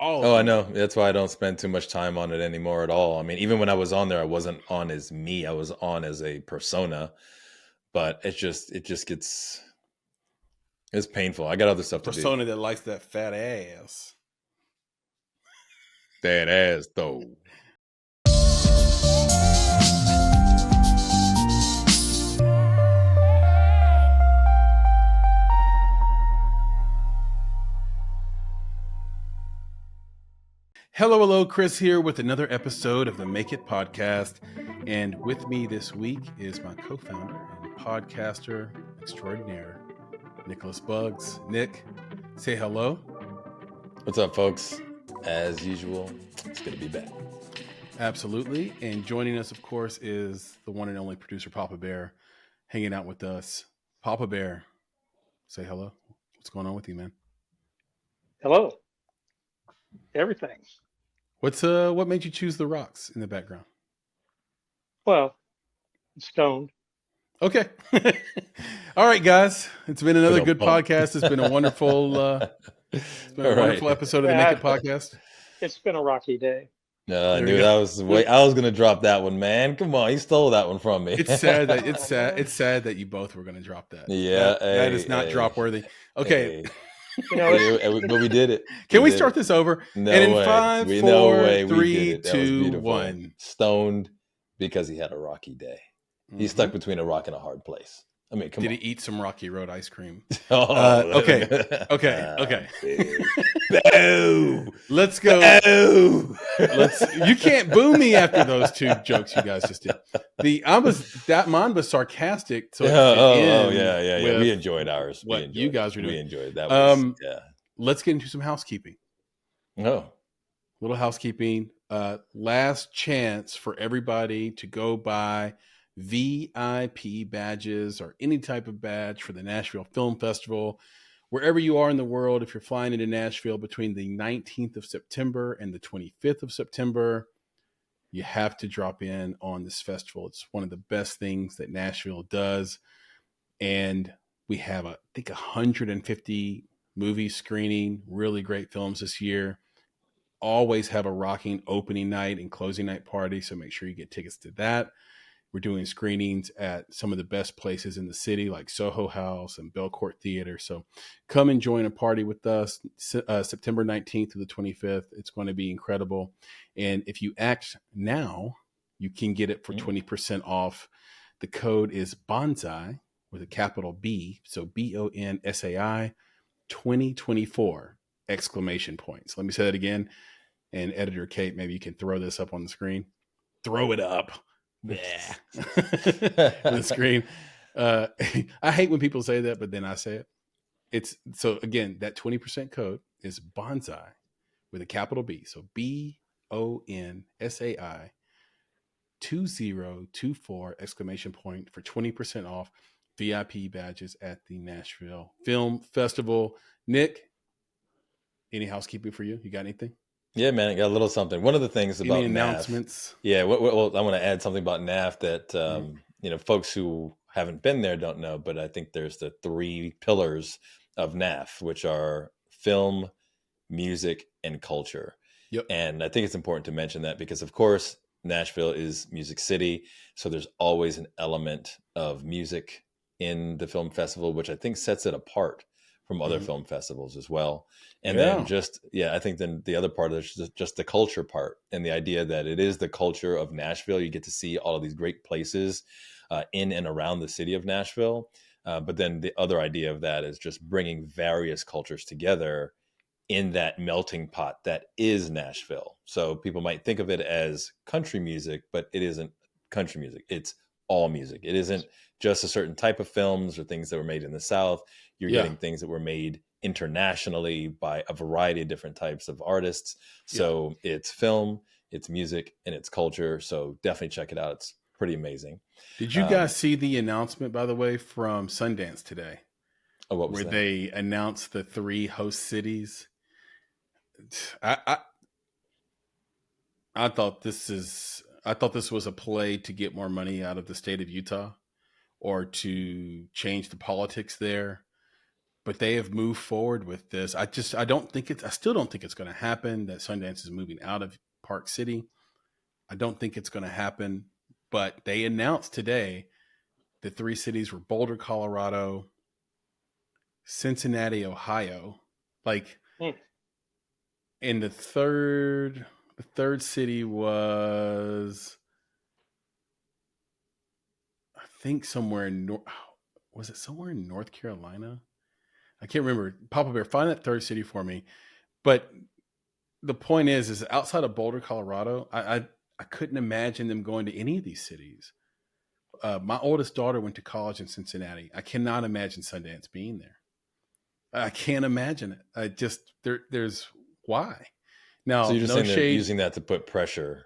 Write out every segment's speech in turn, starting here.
all of Oh, I them. know. That's why I don't spend too much time on it anymore at all. I mean, even when I was on there, I wasn't on as me. I was on as a persona, but it just gets it's painful. I got other The stuff to do. persona that likes that fat ass. That ass though. Hello, Chris here with another episode of the Make It podcast. And with me this week is my co-founder and podcaster extraordinaire, Nicholas Buggs. Nick, say hello. What's up, folks? As usual, it's good to be back. Absolutely. And joining us, of course, is the one and only producer, Papa Bear, hanging out with us. Papa Bear, say hello. What's going on with you, man? Hello. Everything. What made you choose the rocks in the background? Well, stoned. Okay. All right, guys. It's been another good Bump. podcast. It's been a wonderful wonderful episode of the Make It podcast. It's been a rocky day. No, I There knew we go. that was the way I was gonna drop that one, man. Come on, you stole that one from me. It's sad that you both were going to drop that. Yeah, that is not hey, drop worthy. Okay. Hey. You know, But we did it. Can we did start it. this over? No and in way. 5, no 4, way. We 3, did it. That was 2, beautiful. 1. Stoned because he had a rocky day. He's stuck between a rock and a hard place. I mean, come Did on. he eat some Rocky Road ice cream? Okay. Boo. Let's go. Boo. You can't boo me after those two jokes you guys just did. Mine was sarcastic. So yeah. We enjoyed ours. What you guys were doing. We enjoyed that. Was, Let's get into some housekeeping. Little housekeeping. Last chance for everybody to go buy VIP badges or any type of badge for the Nashville Film Festival. Wherever you are in the world, if you're flying into Nashville between the 19th of September and the 25th of September, you have to drop in on this festival. It's one of the best things that Nashville does. And we have, I think, 150 movies screening, really great films this year. Always have a rocking opening night and closing night party, so make sure you get tickets to that. We're doing screenings at some of the best places in the city, like Soho House and Belcourt Theater. So come and join a party with us September 19th to the 25th. It's going to be incredible. And if you act now, you can get it for 20% off. The code is Bonsai with a capital B. So BONSAI 2024 exclamation points. Let me say that again. And editor Kate, maybe you can throw this up on the screen. Throw it up. Yeah. The screen. I hate when people say that, but then I say it. So again, that 20% code is Bonsai with a capital B. So BONSAI 2024 exclamation point for 20% off VIP badges at the Nashville Film Festival. Nick, any housekeeping for you? You got anything? Yeah, man, I got a little something. One of the things about any NAF, announcements? Yeah, well, I want to add something about NAF that folks who haven't been there don't know, but I think there's the 3 pillars of NAF, which are film, music, and culture. Yep. And I think it's important to mention that because, of course, Nashville is Music City, so there's always an element of music in the film festival, which I think sets it apart from other film festivals as well. And then I think then the other part is just the culture part and the idea that it is the culture of Nashville. You get to see all of these great places in and around the city of Nashville. But then the other idea of that is just bringing various cultures together in that melting pot that is Nashville. So people might think of it as country music, but it isn't country music. It's all music. It isn't just a certain type of films or things that were made in the South. You're getting things that were made internationally by a variety of different types of artists. So it's film, it's music, and it's culture. So definitely check it out. It's pretty amazing. Did you guys see the announcement, by the way, from Sundance today? Oh, what was where that? They announced the 3 host cities. I thought this was a play to get more money out of the state of Utah or to change the politics there. but they have moved forward with this. I still don't think it's going to happen that Sundance is moving out of Park City. I don't think it's going to happen, but they announced today the 3 cities were Boulder, Colorado, Cincinnati, Ohio. Like, and the third city was, I think somewhere in was it somewhere in North Carolina? I can't remember. Papa Bear, find that third city for me. But the point is outside of Boulder, Colorado, I couldn't imagine them going to any of these cities. My oldest daughter went to college in Cincinnati. I cannot imagine Sundance being there. I can't imagine it. I just there's why. Now, so you're just no saying shade. they're using that to put pressure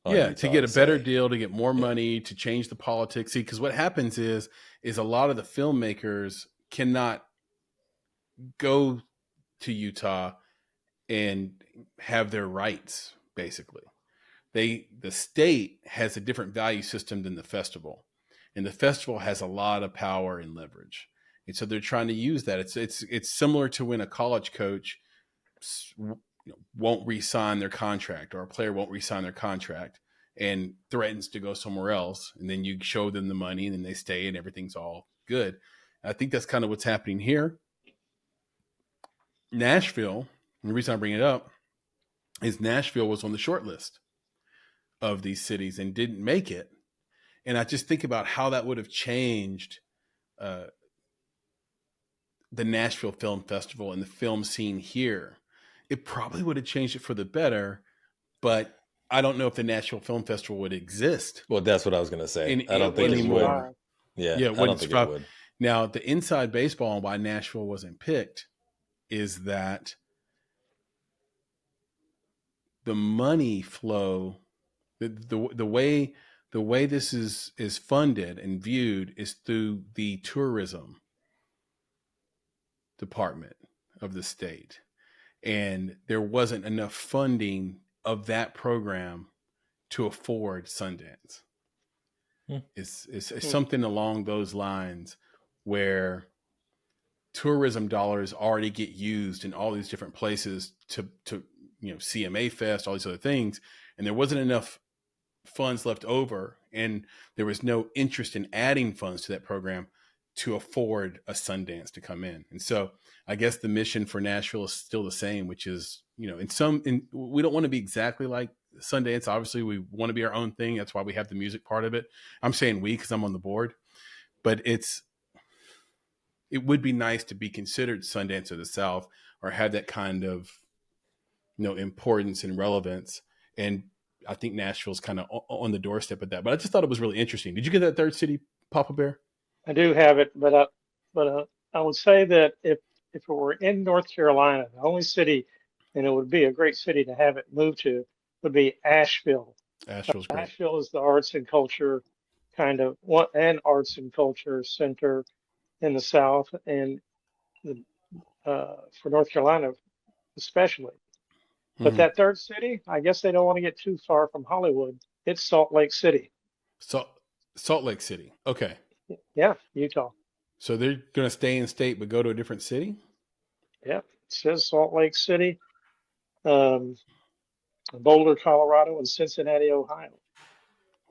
on Yeah, Utah to get a better say, deal, to get more money, to change the politics. See, because what happens is a lot of the filmmakers cannot go to Utah and have their rights, basically. The state has a different value system than the festival. And the festival has a lot of power and leverage. And so they're trying to use that. It's similar to when a college coach won't re-sign their contract, or a player won't re-sign their contract and threatens to go somewhere else. And then you show them the money and then they stay and everything's all good. I think that's kind of what's happening here. Nashville, and the reason I bring it up is Nashville was on the short list of these cities and didn't make it. And I just think about how that would have changed the Nashville Film Festival and the film scene here. It probably would have changed it for the better, but I don't know if the Nashville Film Festival would exist. Well, that's what I was going to say. I don't think it anymore. would. Yeah, I don't think it would. Now, the inside baseball on why Nashville wasn't picked is that the money flow, the way this is funded and viewed is through the tourism department of the state. And there wasn't enough funding of that program to afford Sundance. It's something along those lines where tourism dollars already get used in all these different places to CMA Fest, all these other things. And there wasn't enough funds left over, and there was no interest in adding funds to that program to afford a Sundance to come in. And so I guess the mission for Nashville is still the same, which is, we don't want to be exactly like Sundance. Obviously we want to be our own thing. That's why we have the music part of it. I'm saying we, because I'm on the board, but it would be nice to be considered Sundance of the South, or have that kind of, importance and relevance. And I think Nashville's kind of on the doorstep of that, but I just thought it was really interesting. Did you get that third city, Papa Bear? I do have it, but I would say that if it were in North Carolina, the only city, and it would be a great city to have it moved to, would be Asheville. Asheville's great. Asheville is the arts and culture arts and culture center in the South, and for North Carolina especially. But that third city, I guess they don't want to get too far from Hollywood. It's Salt Lake City. Salt Lake City. Okay. Yeah, Utah. So they're going to stay in state but go to a different city? Yeah, it says Salt Lake City, Boulder, Colorado, and Cincinnati, Ohio.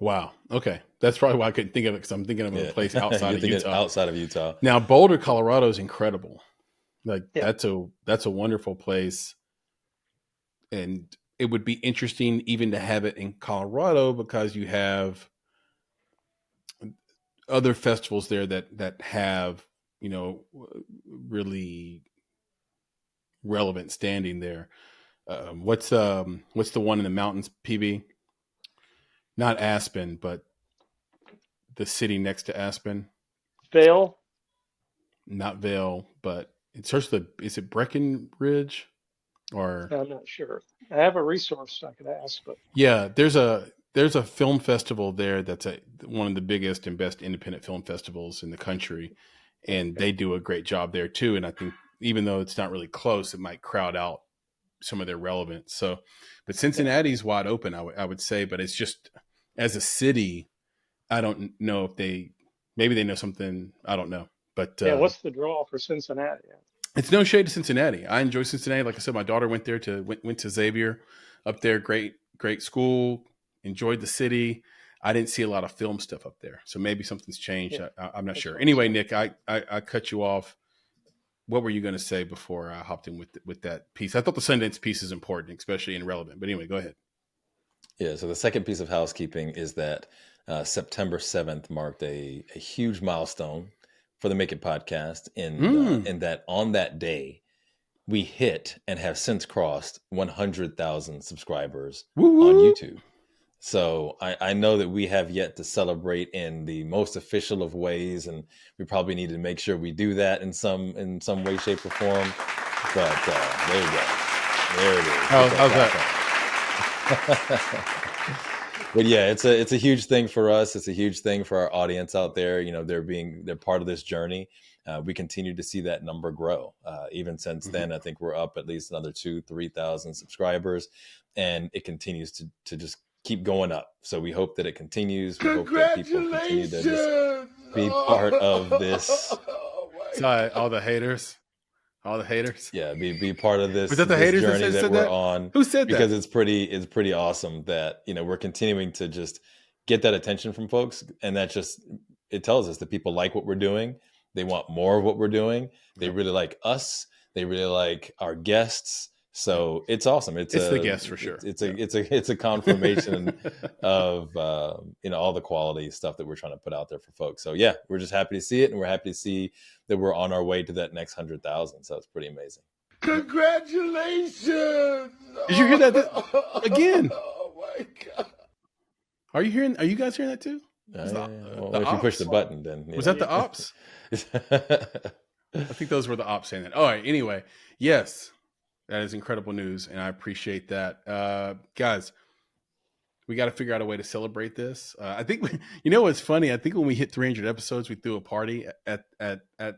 Wow. Okay. That's probably why I couldn't think of it, because I'm thinking of a place outside of Utah. Outside of Utah. Now, Boulder, Colorado is incredible. That's a wonderful place. And it would be interesting even to have it in Colorado, because you have other festivals there that have, really relevant standing there. What's the one in the mountains, PB? Not Aspen, but the city next to Aspen. Vail? Not Vail, but is it Breckenridge? Or I'm not sure. I have a resource I could ask, but yeah, there's a film festival there that's one of the biggest and best independent film festivals in the country, and they do a great job there too. And I think even though it's not really close, it might crowd out some of their relevance. So, but Cincinnati's wide open, I would say. But it's just, as a city, I don't know if maybe they know something, I don't know. But what's the draw for Cincinnati? It's no shade to Cincinnati. I enjoy Cincinnati. Like I said, my daughter went there went to Xavier up there. Great school. Enjoyed the city. I didn't see a lot of film stuff up there, so maybe something's changed. Yeah, I'm not sure. Anyway, Nick, I cut you off. What were you going to say before I hopped in with that piece? I thought the Sundance piece is important, especially and relevant. But anyway, go ahead. Yeah. So the second piece of housekeeping is that September 7th marked a huge milestone for the Make It podcast in that on that day, we hit and have since crossed 100,000 subscribers on YouTube. So I know that we have yet to celebrate in the most official of ways, and we probably need to make sure we do that in some way, shape, or form. But there you go. There it is. How's that? But yeah, it's a huge thing for us. It's a huge thing for our audience out there. You know, they're part of this journey. We continue to see that number grow. Even since then, I think we're up at least another 2,000-3,000 subscribers, and it continues to just keep going up. So we hope that it continues. We hope that people continue to just be part of this. Sorry, all the haters. Yeah, be part of this. Was that the haters journey that we're on? Who said that? Because it's pretty awesome that, you know, we're continuing to just get that attention from folks, and that just, it tells us that people like what we're doing. They want more of what we're doing. They really like us. They really like our guests. So it's awesome. It's the guests for sure. It's a confirmation of you know, all the quality stuff that we're trying to put out there for folks. So yeah, we're just happy to see it, and we're happy to see that we're on our way to that next 100,000. So it's pretty amazing. Congratulations! Did you hear that again? Oh my God! Are you guys hearing that too? Well, if you push the button, then was that the ops? I think those were the ops saying that. All right. Anyway, yes. That is incredible news, and I appreciate that. Guys, we got to figure out a way to celebrate this. I think, you know what's funny? I think when we hit 300 episodes, we threw a party at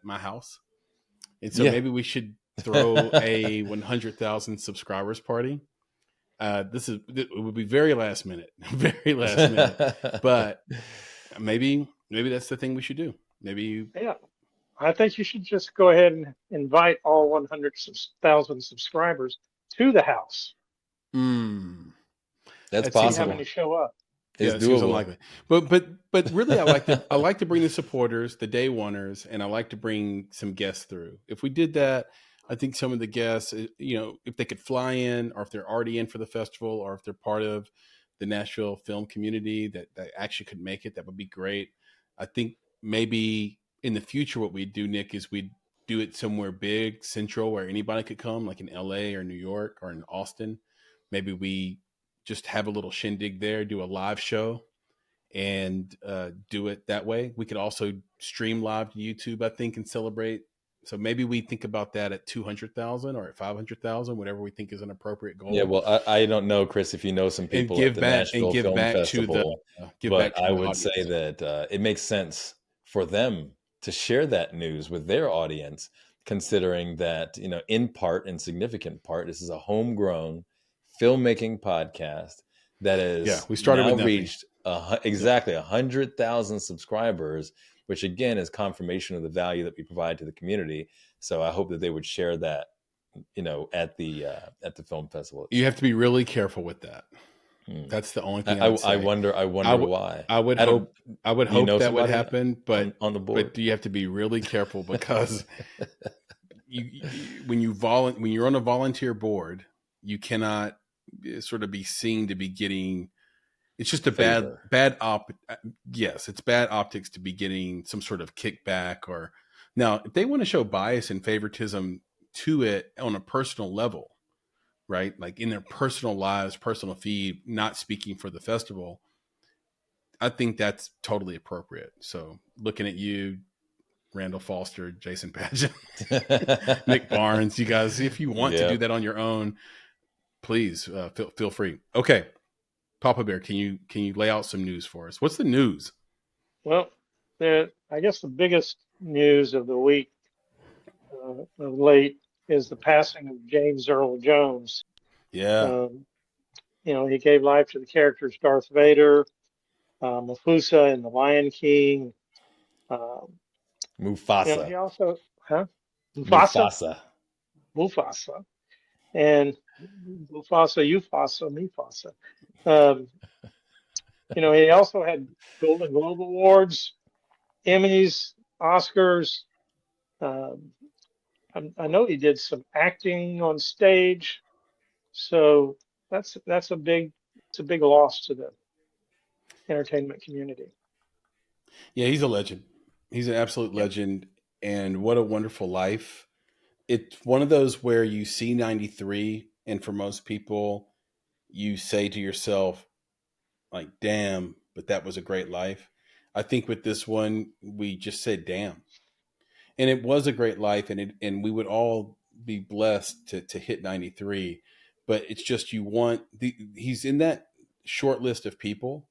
my house. And so maybe we should throw a 100,000 subscribers party. It would be very last minute, but maybe that's the thing we should do. Yeah. I think you should just go ahead and invite all 100,000 subscribers to the house. That's possible. See how many show up. It's doable. Seems unlikely. But really, I like to bring the supporters, the day oneers, and I like to bring some guests through. If we did that, I think some of the guests, you know, if they could fly in, or if they're already in for the festival, or if they're part of the Nashville film community that actually could make it, that would be great. I think maybe in the future, what we'd do, Nick, is we'd do it somewhere big, central, where anybody could come, like in LA or New York or in Austin. Maybe we just have a little shindig there, do a live show, and do it that way. We could also stream live to YouTube, I think, and celebrate. So maybe we think about that at 200,000 or at 500,000, whatever we think is an appropriate goal. Yeah, well, I don't know, Chris, if you know some people at the Nashville Film Festival, but I would say that it makes sense for them to share that news with their audience, considering that, you know, in part, in significant part, this is a homegrown filmmaking podcast that has we started now with reached exactly 100,000 subscribers, which again is confirmation of the value that we provide to the community. So I hope that they would share that, you know, at the film festival. You have to be really careful with that. That's the only thing I wonder why. I would hope that would happen, but on the board. But you have to be really careful because when you're on a volunteer board, you cannot sort of be seen to be getting. It's just a yes, it's bad optics to be getting some sort of kickback. Or now, if they want to show bias and favoritism to it on a personal level, right? Like in their personal lives, personal feed, not speaking for the festival, I think that's totally appropriate. So looking at you, Randall Foster, Jason Padgett, Nick Barnes, you guys, if you want to do that on your own, please feel free. Okay. Papa Bear, can you lay out some news for us? What's the news? Well, I guess the biggest news of the week of late is the passing of James Earl Jones. Yeah. You know, he gave life to the characters Darth Vader, Mufasa in The Lion King, Mufasa. he also, huh? Mufasa, Mufasa. Mufasa, and Mufasa, Ufasa, Mufasa. Um, he also had Golden Globe Awards, Emmys, Oscars. Um, I know he did some acting on stage, so that's a big loss to the entertainment community. Yeah, he's a legend. He's an absolute Yeah. legend. And what a wonderful life. It's one of those where you see 93, and for most people, you say to yourself, like, damn, but that was a great life. I think with this one, we just said, damn. And it was a great life, and we would all be blessed to hit 93. But it's just he's in that short list of people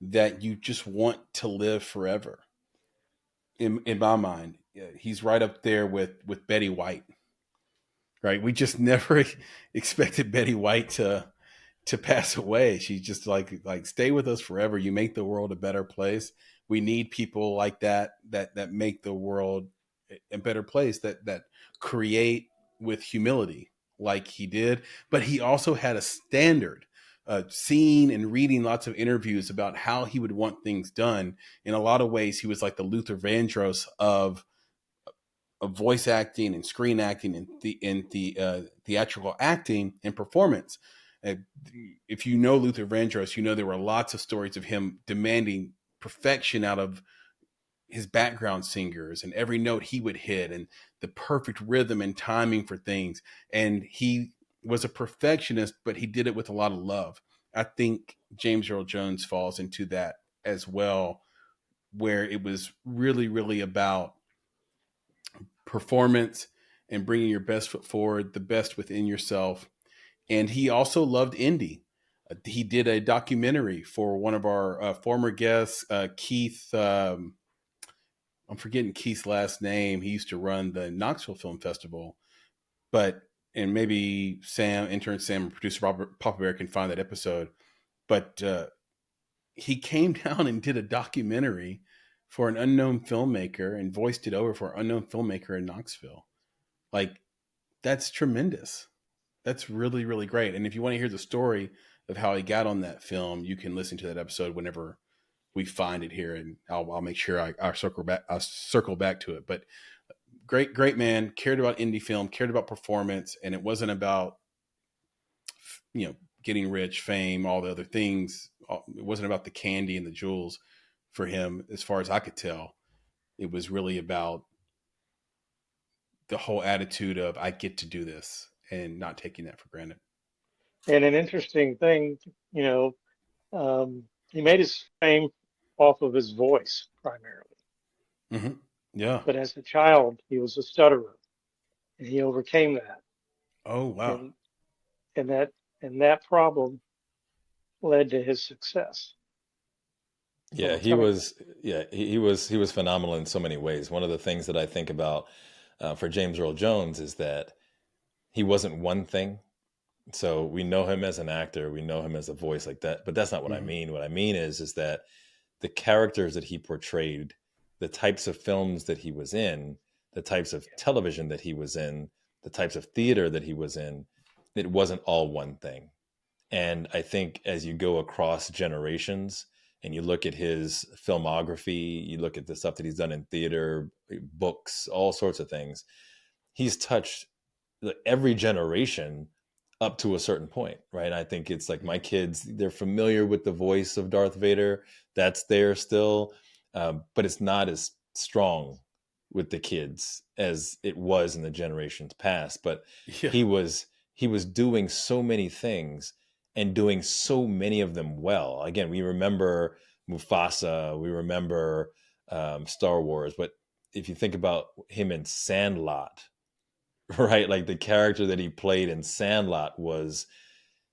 that you just want to live forever. In my mind, he's right up there with Betty White. Right, we just never expected Betty White to pass away. She's just like stay with us forever. You make the world a better place. We need people like that make the world a better place, that create with humility like he did. But he also had a standard. Seeing and reading lots of interviews about how he would want things done. In a lot of ways, he was like the Luther Vandross of voice acting and screen acting and theatrical acting and performance. If you know Luther Vandross, you know there were lots of stories of him demanding perfection out of his background singers, and every note he would hit and the perfect rhythm and timing for things. And he was a perfectionist, but he did it with a lot of love. I think James Earl Jones falls into that as well, where it was really, really about performance and bringing your best foot forward, the best within yourself. And he also loved indie. He did a documentary for one of our former guests, Keith. I'm forgetting Keith's last name. He used to run the Knoxville Film Festival, and maybe intern Sam, and producer Robert Papa Bear can find that episode. But he came down and did a documentary for an unknown filmmaker and voiced it over for an unknown filmmaker in Knoxville. Like, that's tremendous. That's really, really great. And if you want to hear the story of how he got on that film, you can listen to that episode whenever we find it here, and I'll make sure I circle back to it. But great man, cared about indie film, cared about performance, and it wasn't about getting rich, fame, all the other things. It wasn't about the candy and the jewels for him, as far as I could tell. It was really about the whole attitude of I get to do this and not taking that for granted. And an interesting thing, he made his fame off of his voice primarily. Mm-hmm. Yeah. But as a child, he was a stutterer, and he overcame that. Oh wow. And that problem led to his success. Yeah, he was phenomenal in so many ways. One of the things that I think about for James Earl Jones is that he wasn't one thing. So we know him as an actor, we know him as a voice like that, but that's not what I mean. What I mean is that the characters that he portrayed, the types of films that he was in, the types of television that he was in, the types of theater that he was in, it wasn't all one thing. And I think as you go across generations and you look at his filmography, you look at the stuff that he's done in theater, books, all sorts of things, he's touched every generation up to a certain point, right? I think it's like my kids, they're familiar with the voice of Darth Vader. That's there still, but it's not as strong with the kids as it was in the generations past. But he was doing so many things and doing so many of them well. Again, we remember Mufasa, we remember Star Wars, but if you think about him in Sandlot, right? Like the character that he played in Sandlot was,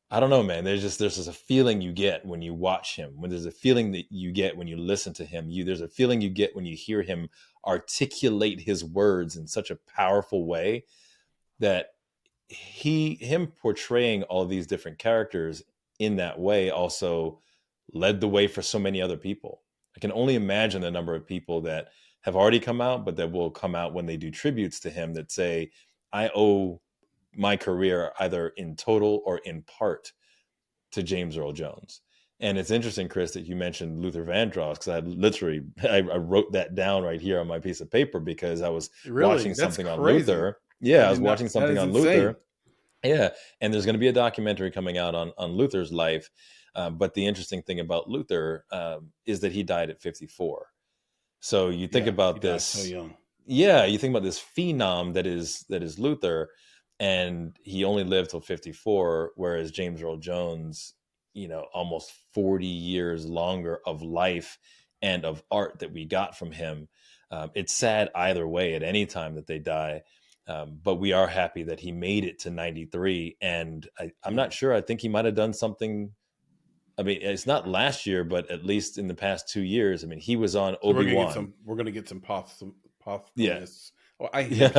I don't know, man. There's just a feeling you get when you watch him. When there's a feeling that you get when you listen to him. There's a feeling you get when you hear him articulate his words in such a powerful way that him portraying all these different characters in that way also led the way for so many other people. I can only imagine the number of people that have already come out, but that will come out when they do tributes to him that say, I owe my career either in total or in part to James Earl Jones. And it's interesting, Chris, that you mentioned Luther Vandross, because I wrote that down right here on my piece of paper because I was watching something on Luther. Yeah, I was watching something on Luther. Yeah, and there's going to be a documentary coming out on Luther's life. But the interesting thing about Luther is that he died at 54. So you think about this. So young. Yeah, you think about this phenom that is Luther, and he only lived till 54, whereas James Earl Jones, almost 40 years longer of life and of art that we got from him. It's sad either way at any time that they die. But we are happy that he made it to 93. And I'm not sure. I think he might have done something. I mean, it's not last year, but at least in the past 2 years. I mean, he was on Obi-Wan. We're going to get some posthumous. Yeah. Well, I hate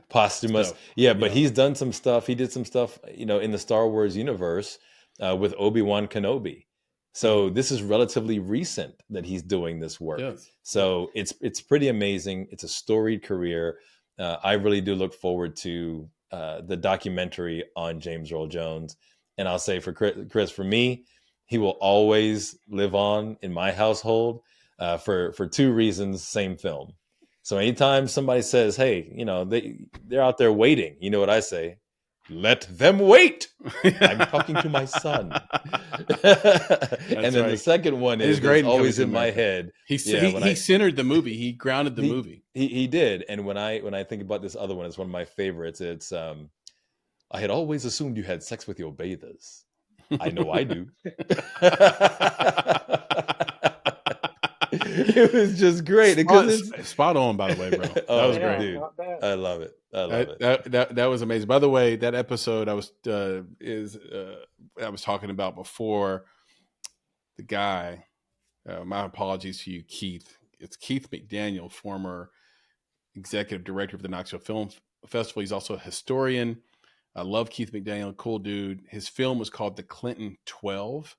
posthumous. Stuff. Yeah, but he's done some stuff. He did some stuff, in the Star Wars universe with Obi-Wan Kenobi. So this is relatively recent that he's doing this work. Yes. So it's pretty amazing. It's a storied career. I really do look forward to the documentary on James Earl Jones. And I'll say for Chris, for me, he will always live on in my household for two reasons, same film. So anytime somebody says, hey, they're out there waiting, you know what I say? Let them wait. I'm talking to my son. And then the second one is always in my head. He centered the movie. He grounded the movie. He did. And when I think about this other one, it's one of my favorites. It's I had always assumed you had sex with your bathers. I know I do. It was just great. Spot on, by the way, bro. That was great. Dude, I love it. That was amazing. By the way, that episode I was talking about before, the guy. My apologies to you, Keith. It's Keith McDaniel, former executive director of the Knoxville Film Festival. He's also a historian. I love Keith McDaniel, cool dude. His film was called The Clinton 12.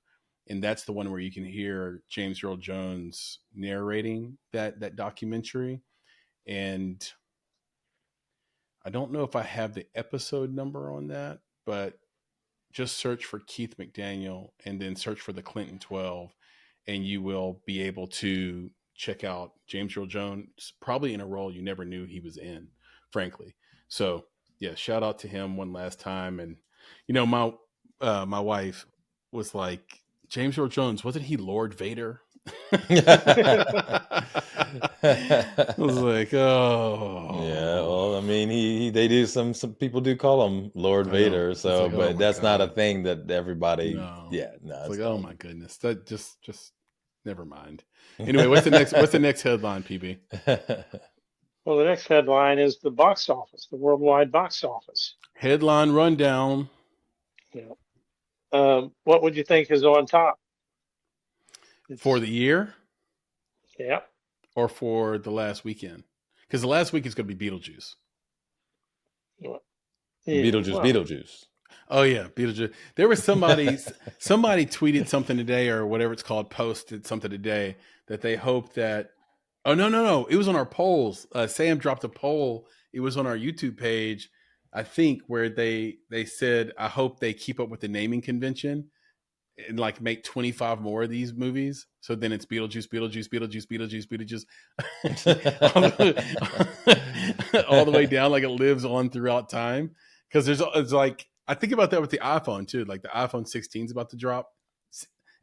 And that's the one where you can hear James Earl Jones narrating that documentary. And I don't know if I have the episode number on that, but just search for Keith McDaniel and then search for the Clinton 12, and you will be able to check out James Earl Jones, probably in a role you never knew he was in, frankly. So yeah, shout out to him one last time. And, my wife was like, James Earl Jones, wasn't he Lord Vader? I was like, oh. Yeah, well, I mean, they do some people do call him Lord Vader, so like, but that's not a thing that everybody. No. Yeah, no. It's like, oh my goodness, that just never mind. Anyway, what's the next headline, PB? Well, the next headline is the box office, the worldwide box office. Headline rundown. Yeah. What would you think is on top? For the year? Yeah. Or for the last weekend? Because the last week is going to be Beetlejuice. Beetlejuice. Oh, yeah, Beetlejuice. There was somebody tweeted something today, or whatever it's called, posted something today, that they hope that... Oh, no. It was on our polls. Sam dropped a poll. It was on our YouTube page, I think, where they said, I hope they keep up with the naming convention and make 25 more of these movies. So then it's Beetlejuice, all the way down, like it lives on throughout time. Because it's like, I think about that with the iPhone too. Like the iPhone 16 is about to drop.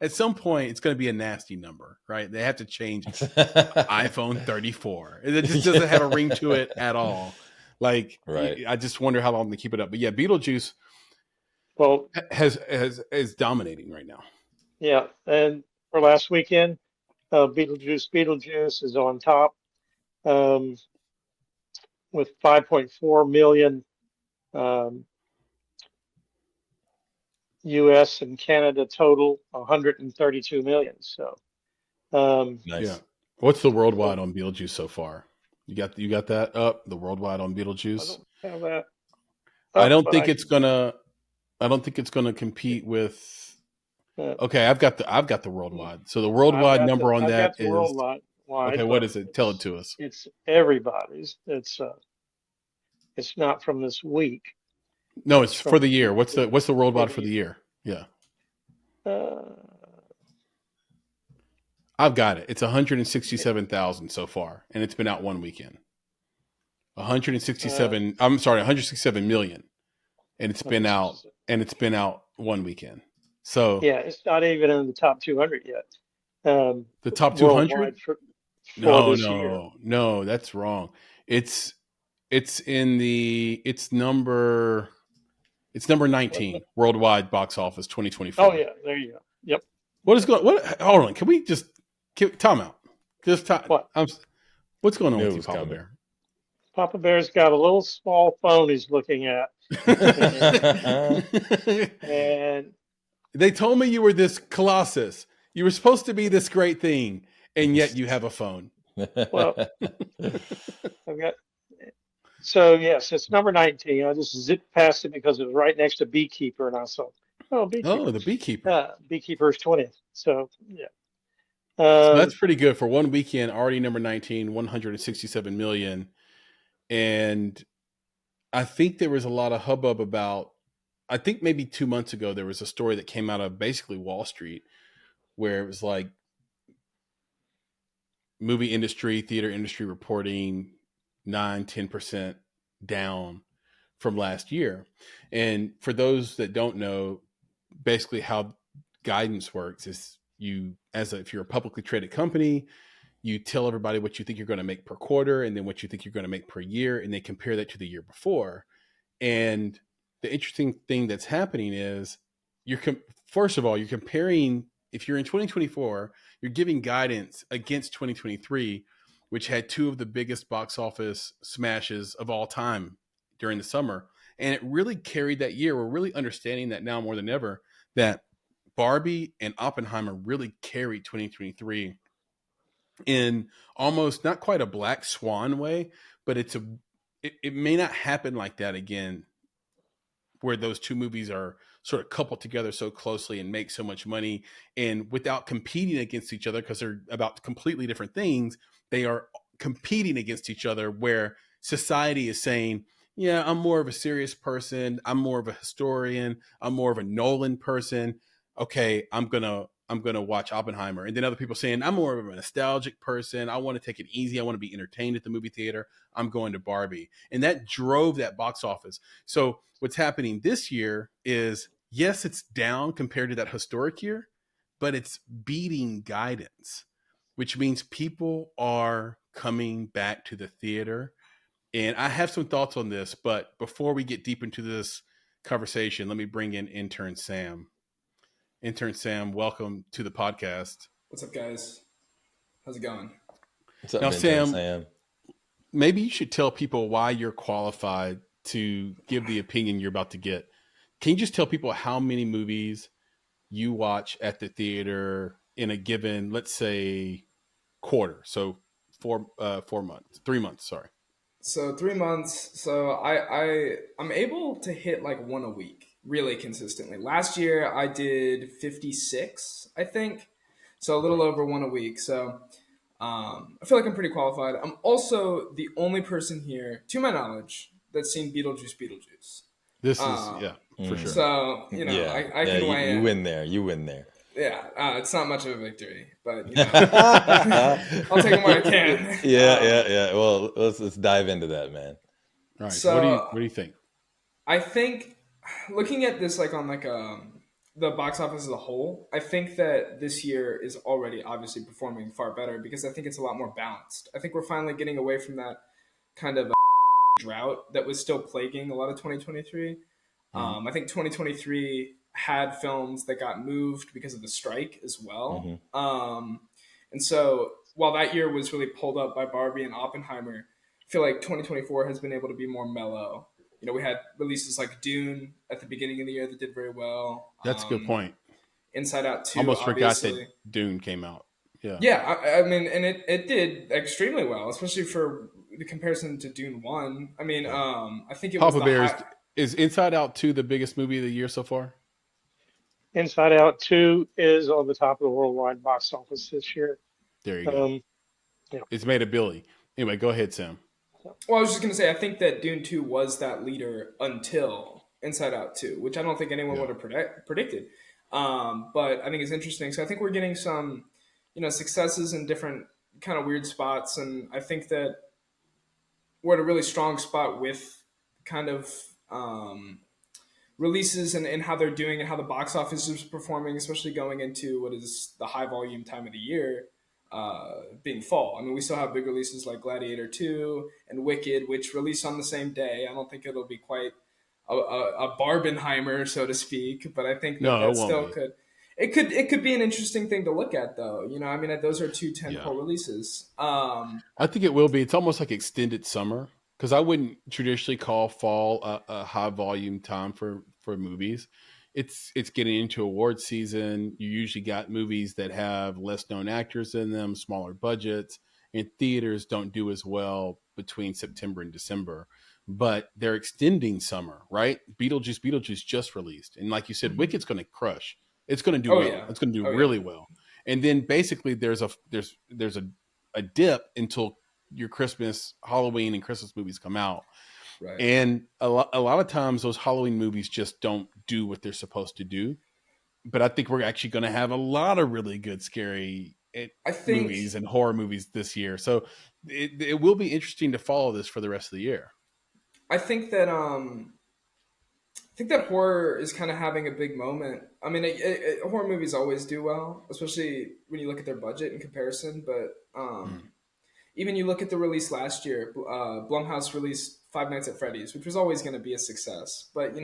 At some point, it's going to be a nasty number, right? They have to change iPhone 34. It just doesn't have a ring to it at all. Like, right. I just wonder how long they keep it up. But yeah, Beetlejuice is dominating right now. Yeah, and for last weekend, Beetlejuice is on top with 5.4 million U.S. and Canada total, 132 million. So, nice. Yeah. What's the worldwide on Beetlejuice so far? You got that up, the worldwide on Beetlejuice? I don't have that. I don't think it's gonna compete with. Okay, I've got the worldwide. So the worldwide number on that is. worldwide, Okay, what but is it? Tell it to us. it's everybody's. It's not from this week. No, it's for From the year. What's the for worldwide the for the year? Yeah. uh, I've got it. It's 167,000 so far, and it's been out one weekend. 167. I'm sorry, 167 million, and it's been out. And it's been out one weekend. So yeah, it's not even in the top 200 yet. the top 200? Worldwide for No, this year. no, that's wrong. It's in the it's number 19 worldwide box office 2024. Oh yeah, there you go. Yep. What is going? What? Hold on. Can we just time out? Just time. What? What's going on Knew with it you, was Papa coming. Bear? Papa Bear's got a little small phone he's looking at, and They told me you were this colossus. You were supposed to be this great thing, and yet you have a phone. well, I've got. So yes, it's number 19. I just zipped past it because it was right next to Beekeeper, and I saw, oh, Beekeeper. Oh, the Beekeeper. Beekeeper's 20th. So yeah. So that's pretty good for one weekend. Already number 19, 167 million. And I think there was a lot of hubbub about, I think maybe 2 months ago, there was a story that came out of basically Wall Street where it was like movie industry, theater industry reporting 9-10% down from last year. And for those that don't know, basically how guidance works is if you're a publicly traded company, you tell everybody what you think you're going to make per quarter and then what you think you're going to make per year, and they compare that to the year before. And the interesting thing that's happening is first of all, you're comparing, if you're in 2024, you're giving guidance against 2023, which had two of the biggest box office smashes of all time during the summer. And it really carried that year. We're really understanding that now more than ever, that Barbie and Oppenheimer really carried 2023 in almost not quite a black swan way, but it may not happen like that again, where those two movies are sort of coupled together so closely and make so much money, and without competing against each other, because they're about completely different things, they are competing against each other, where society is saying, yeah, I'm more of a serious person, I'm more of a historian, I'm more of a Nolan person. Okay, I'm gonna watch Oppenheimer. And then other people saying, I'm more of a nostalgic person, I want to take it easy, I want to be entertained at the movie theater, I'm going to Barbie. And that drove that box office. So what's happening this year is, yes, it's down compared to that historic year, but it's beating guidance, which means people are coming back to the theater. And I have some thoughts on this, but before we get deep into this conversation, let me bring in intern Sam. Intern Sam, welcome to the podcast. What's up, guys? How's it going? What's up, Now, intern Sam, maybe you should tell people why you're qualified to give the opinion you're about to get. Can you just tell people how many movies you watch at the theater in a given, let's say, quarter? So 3 months, sorry. So 3 months. So I'm able to hit like one a week really consistently. Last year I did 56, I think. So a little over one a week. So I feel like I'm pretty qualified. I'm also the only person here, to my knowledge, that's seen Beetlejuice. This is, for sure. So, I can weigh in. You win there. You win there. Yeah, it's not much of a victory, but I'll take them when I can. Yeah. Well, let's dive into that, man. All right. So, what do you think? I think, looking at this like on like the box office as a whole, I think that this year is already obviously performing far better because I think it's a lot more balanced. I think we're finally getting away from that kind of drought that was still plaguing a lot of 2023. Mm-hmm. I think 2023 had films that got moved because of the strike as well. Mm-hmm. And so while that year was really pulled up by Barbie and Oppenheimer, I feel like 2024 has been able to be more mellow. You know, we had releases like Dune at the beginning of the year that did very well. That's a good point. Inside Out 2, almost obviously. Forgot that Dune came out. Yeah, I mean, and it did extremely well, especially for the comparison to Dune 1. I mean, I think it Papa was Bear, is Inside Out 2 the biggest movie of the year so far? Inside Out 2 is on the top of the worldwide box office this year. There you go. Yeah. It's made a Billy. Anyway, go ahead, Sam. Well, I was just going to say, I think that Dune 2 was that leader until Inside Out 2, which I don't think anyone Yeah. would have predicted. But I think it's interesting. So I think we're getting some, successes in different kind of weird spots. And I think that we're at a really strong spot with kind of releases and how they're doing and how the box office is performing, especially going into what is the high volume time of the year, being fall. I mean, we still have big releases like Gladiator 2 and Wicked, which release on the same day. I don't think it'll be quite a Barbenheimer, so to speak, but I think that still could. It could be an interesting thing to look at, though. I mean, those are two tentpole releases. I think it will be. It's almost like extended summer, because I wouldn't traditionally call fall a high volume time for movies. It's getting into award season. You usually got movies that have less known actors in them, smaller budgets, and theaters don't do as well between September and December. But they're extending summer, right? Beetlejuice just released, and like you said, Wicked's going to crush. It's going to do well. Yeah. It's going to do really well. And then basically there's a dip until your Christmas, Halloween, and Christmas movies come out. Right. And a lot of times those Halloween movies just don't do what they're supposed to do. But I think we're actually going to have a lot of really good scary movies and horror movies this year. So it will be interesting to follow this for the rest of the year. I think that horror is kind of having a big moment. I mean, horror movies always do well, especially when you look at their budget in comparison. But even you look at the release last year, Blumhouse released Five Nights at Freddy's, which was always going to be a success. But,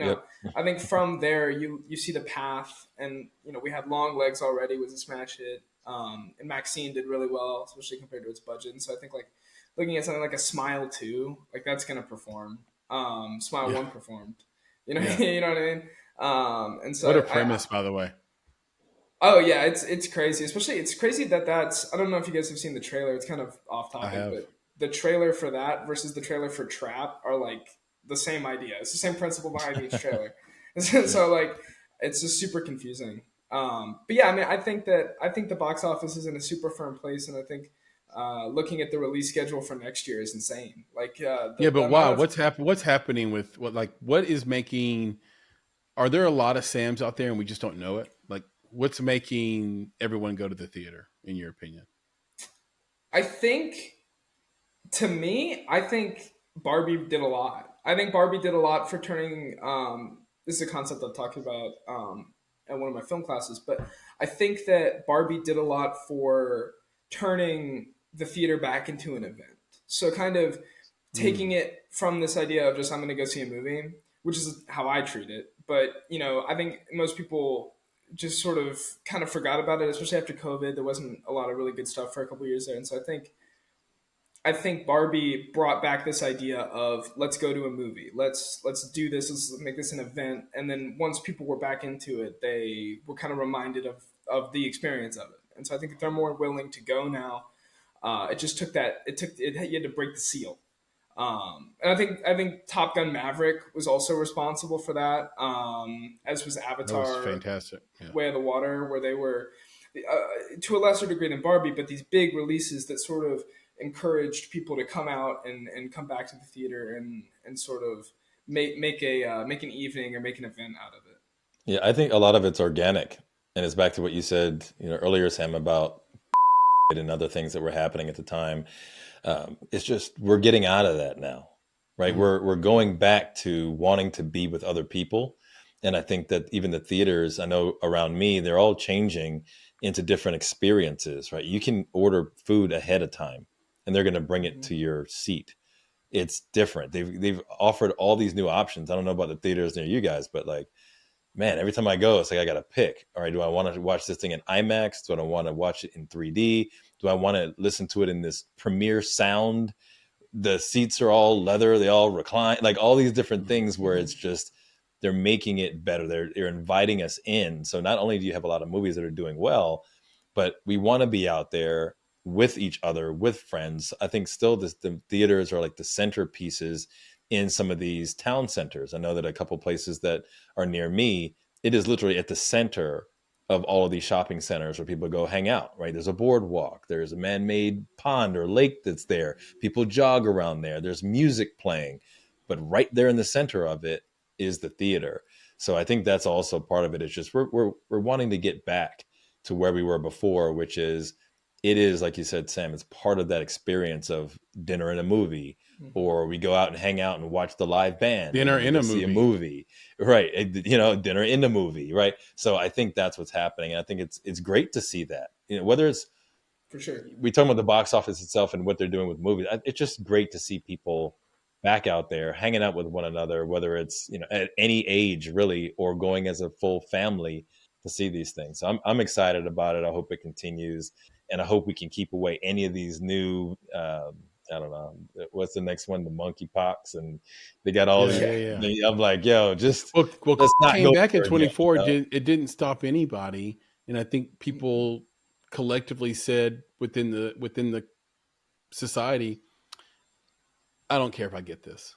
I think from there, you see the path. And, we had Long Legs already was a smash hit. And Maxine did really well, especially compared to its budget. And so I think, like, looking at something like a Smile 2, like, that's going to perform. Smile 1 performed. You know what I mean? And so what a premise, by the way. Oh yeah, it's crazy. Especially it's crazy that's I don't know if you guys have seen the trailer. It's kind of off topic, but the trailer for that versus the trailer for Trap are like the same idea. It's the same principle behind each trailer. So like it's just super confusing. But yeah, I mean I think the box office is in a super firm place, and I think looking at the release schedule for next year is insane. Like but wow, what's happening with what is making? Are there a lot of Sams out there and we just don't know it? Like, what's making everyone go to the theater, in your opinion? I think Barbie did a lot. I think Barbie did a lot for turning. This is a concept I've talked about at one of my film classes, but I think that Barbie did a lot for turning the theater back into an event. So kind of taking it from this idea of just I'm going to go see a movie, which is how I treat it. But, I think most people just sort of kind of forgot about it, especially after COVID. There wasn't a lot of really good stuff for a couple of years there. And so I think Barbie brought back this idea of let's go to a movie. Let's do this. Let's make this an event. And then once people were back into it, they were kind of reminded of the experience of it. And so I think they're more willing to go now. It just took that. You had to break the seal. And I think Top Gun Maverick was also responsible for that, as was Avatar. That was fantastic. Yeah. Way of the Water, where they were, to a lesser degree than Barbie, but these big releases that sort of encouraged people to come out and come back to the theater and sort of make an evening or make an event out of it. Yeah, I think a lot of it's organic, and it's back to what you said, earlier, Sam, about and other things that were happening at the time. It's just we're getting out of that now, right? Mm-hmm. We're going back to wanting to be with other people, and I think that even the theaters, I know around me, they're all changing into different experiences, right? You can order food ahead of time, and they're going to bring it to your seat. It's different. They've offered all these new options. I don't know about the theaters near you guys, but like, man, every time I go, it's like I got to pick. All right, do I want to watch this thing in IMAX? Do I want to watch it in 3D? Do I want to listen to it in this premiere sound? The seats are all leather. They all recline. Like all these different things where it's just they're making it better. They're inviting us in. So not only do you have a lot of movies that are doing well, but we want to be out there with each other, with friends. I think still the theaters are like the centerpieces in some of these town centers. I know that a couple places that are near me, it is literally at the center of all of these shopping centers where people go hang out, right? There's a boardwalk, there's a man-made pond or lake that's there. People jog around there. There's music playing, but right there in the center of it is the theater. So I think that's also part of it. It's just we're wanting to get back to where we were before, which is it is like you said, Sam. It's part of that experience of dinner and a movie, or we go out and hang out and watch the live band. Dinner in a see movie. a movie, right? You know, dinner in the movie, right? So I think that's what's happening. And I think it's great to see that. You know, whether it's For sure. we talk about the box office itself and what they're doing with movies. It's just great to see people back out there hanging out with one another, whether it's, you know, at any age really, or going as a full family to see these things. So I'm excited about it. I hope it continues, and I hope we can keep away any of these new I don't know what's the next one, the monkeypox, and they got all these. I'm like, yo, just well let's not came go back in there 24. again, you know? It didn't stop anybody, and I think people collectively said within the society, I don't care if I get this.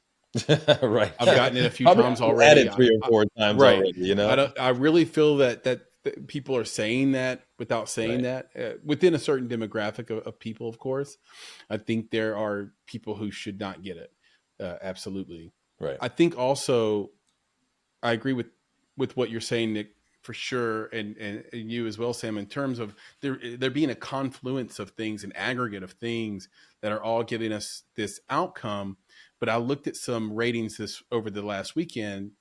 Right. I've gotten it a few times already. Had it 3 or 4 times right. already. You know, I really feel that people are saying that without saying that within a certain demographic of people. Of course, I think there are people who should not get it. Absolutely. Right. I think also I agree with what you're saying, Nick, for sure, and you as well, Sam, in terms of there being a confluence of things, an aggregate of things that are all giving us this outcome. But I looked at some ratings over the last weekend.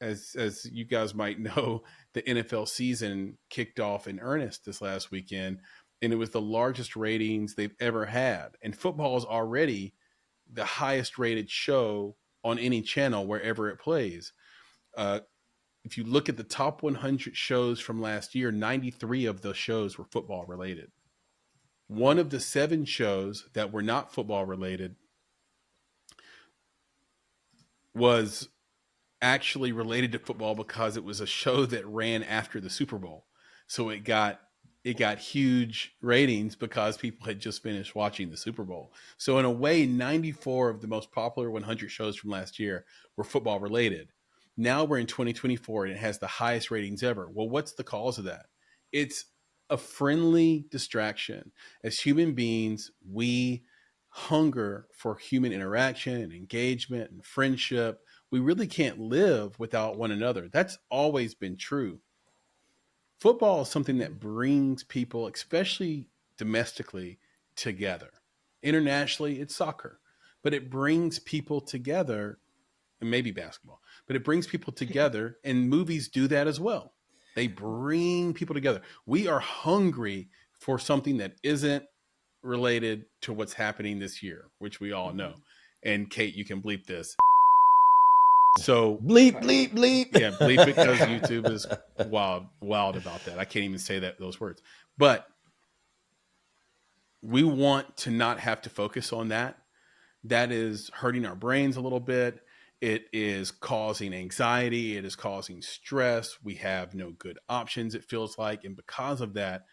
As you guys might know, the NFL season kicked off in earnest this last weekend, and it was the largest ratings they've ever had. And football is already the highest rated show on any channel wherever it plays. If you look at the top 100 shows from last year, 93 of those shows were football related. One of the 7 shows that were not football related was actually related to football because it was a show that ran after the Super Bowl. So it got huge ratings because people had just finished watching the Super Bowl. So in a way, 94 of the most popular 100 shows from last year were football related. Now we're in 2024 and it has the highest ratings ever. Well, what's the cause of that? It's a friendly distraction. As human beings, we hunger for human interaction and engagement and friendship. We really can't live without one another. That's always been true. Football is something that brings people, especially domestically, together. Internationally, it's soccer, but it brings people together, and maybe basketball, but it brings people together, and movies do that as well. They bring people together. We are hungry for something that isn't related to what's happening this year, which we all know. And Kate, you can bleep this. So bleep. Yeah, bleep it, because YouTube is wild about that. I can't even say those words. But we want to not have to focus on that. That is hurting our brains a little bit. It is causing anxiety. It is causing stress. We have no good options, it feels like. And because of that,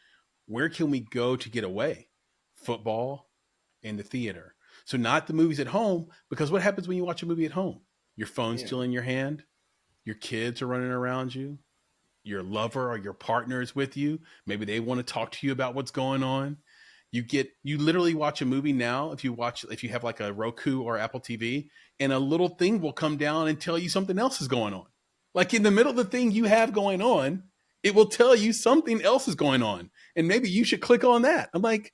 where can we go to get away? Football and the theater. So not the movies at home, because what happens when you watch a movie at home? Your phone's still in your hand. Your kids are running around you. Your lover or your partner is with you. Maybe they want to talk to you about what's going on. You literally watch a movie now. If you have like a Roku or Apple TV, and a little thing will come down and tell you something else is going on. Like in the middle of the thing you have going on, it will tell you something else is going on. And maybe you should click on that. I'm like,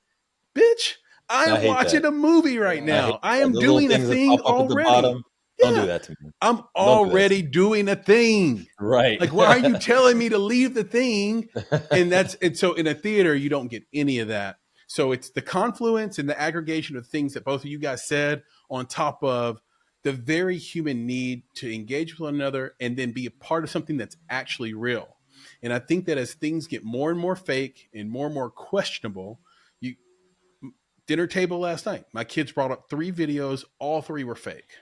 bitch, I'm watching a movie right now. I am doing a thing already. Don't do that to me. I'm already doing a thing. Right. Like, why are you telling me to leave the thing? And so in a theater, you don't get any of that. So it's the confluence and the aggregation of things that both of you guys said, on top of the very human need to engage with one another and then be a part of something that's actually real. And I think that as things get more and more fake and more questionable, dinner table last night, my kids brought up 3 videos. All 3 were fake.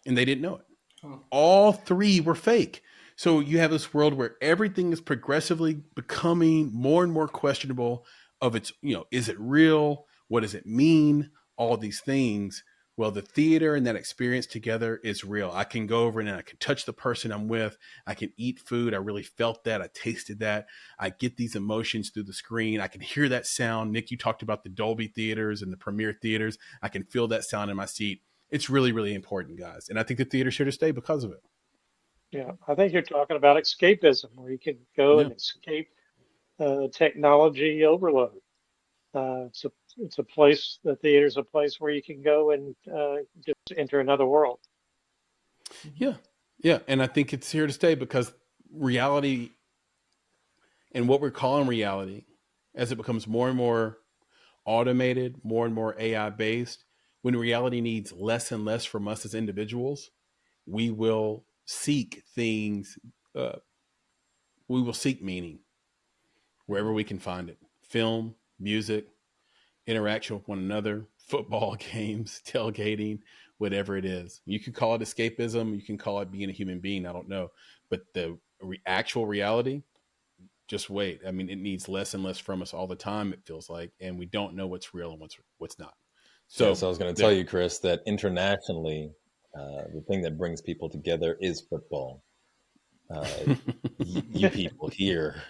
And they didn't know it. Huh. All 3 were fake. So you have this world where everything is progressively becoming more and more questionable of its, is it real? What does it mean? All these things. Well, the theater and that experience together is real. I can go over and I can touch the person I'm with. I can eat food. I really felt that. I tasted that. I get these emotions through the screen. I can hear that sound. Nick, you talked about the Dolby theaters and the Premiere theaters. I can feel that sound in my seat. It's really, really important, guys. And I think the theater's here to stay because of it. Yeah, I think you're talking about escapism, where you can go Yeah. and escape technology overload. It's a place. The theater's a place where you can go and just enter another world. Yeah. Yeah. And I think it's here to stay because reality and what we're calling reality, as it becomes more and more automated, more and more AI based, when reality needs less and less from us as individuals, we will seek things, we will seek meaning wherever we can find it. Film, music, interaction with one another, football games, tailgating, whatever it is. You can call it escapism. You can call it being a human being. I don't know. But the actual reality, just wait. I mean, it needs less and less from us all the time, it feels like. And we don't know what's real and what's not. So, I was going to tell you, Chris, that internationally, the thing that brings people together is football. You people here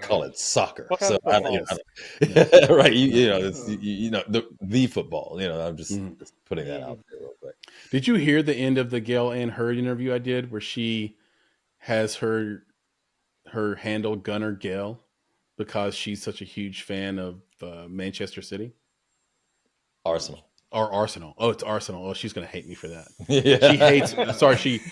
call it soccer. So I don't, right? The football. I'm just putting that out there real quick. Did you hear the end of the Gail Ann Hurd interview I did, where she has her handle Gunner Gail because she's such a huge fan of Manchester City? Arsenal. Or Arsenal. Oh, it's Arsenal. Oh, she's going to hate me for that. Yeah. She hates. Sorry,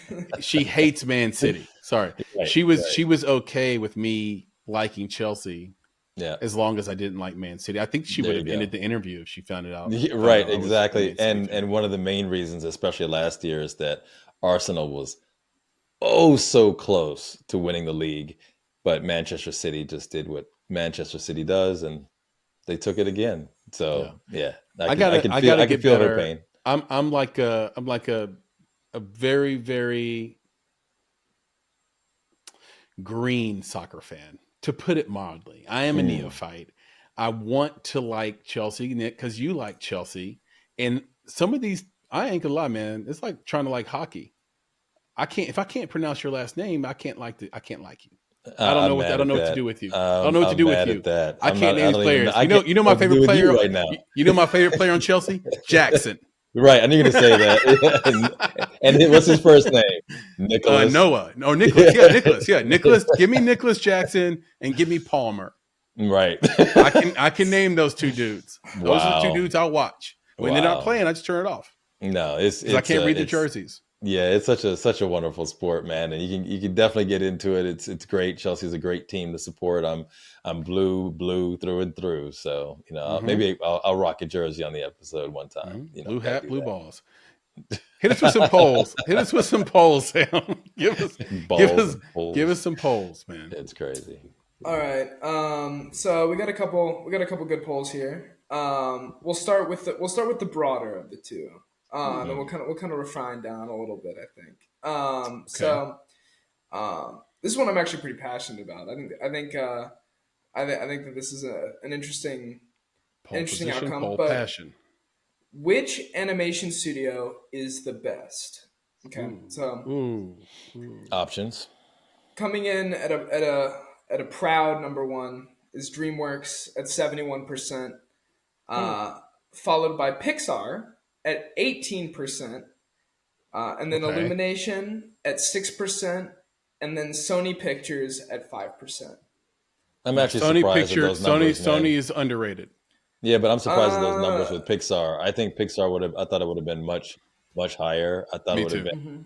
she hates Man City. Sorry, right, she was okay with me liking Chelsea. Yeah, as long as I didn't like Man City. I think she would have ended the interview if she found it out. Right, exactly. And one of the main reasons, especially last year, is that Arsenal was so close to winning the league, but Manchester City just did what Manchester City does, and they took it again. So yeah, I can feel her pain. I'm like a very, very green soccer fan, to put it mildly. I am a neophyte. I want to like Chelsea, Nick, because you like Chelsea, and some of these, I ain't gonna lie, man. It's like trying to like hockey. If I can't pronounce your last name, I can't like you. I don't know what to do with you. I don't know what to do with you. I can't name players. You know my favorite player right now. You know my favorite player on Chelsea? Jackson. Right, I knew you were going to say that. And what's his first name? Nicholas? Noah. No, Nicholas. Yeah, Nicholas. Yeah, Nicholas. Give me Nicholas Jackson and give me Palmer. Right. I can name those two dudes. Those are the two dudes I'll watch. When they're not playing, I just turn it off. No, I can't read the jerseys. Yeah, it's such a wonderful sport, man, and you can definitely get into it. It's great. Chelsea's a great team to support. I'm blue through and through. So maybe I'll rock a jersey on the episode one time. Blue hat, blue balls. Hit us with some polls. Hit us with some polls, Sam. Give us some polls, man. It's crazy. All right. So we got a couple good polls here. We'll start with the broader of the two. And we'll kind of refine down a little bit, I think. Okay. So this is one I'm actually pretty passionate about. I think that this is an interesting outcome. But passion. Which animation studio is the best? Okay, so options coming in at a proud number one is DreamWorks at 71%, followed by Pixar at 18%, and then Illumination at 6%, and then Sony Pictures at 5%. I'm actually surprised at those numbers. Sony is underrated. Yeah, but I'm surprised at those numbers with Pixar. I think Pixar I thought it would have been much higher. I thought it would have been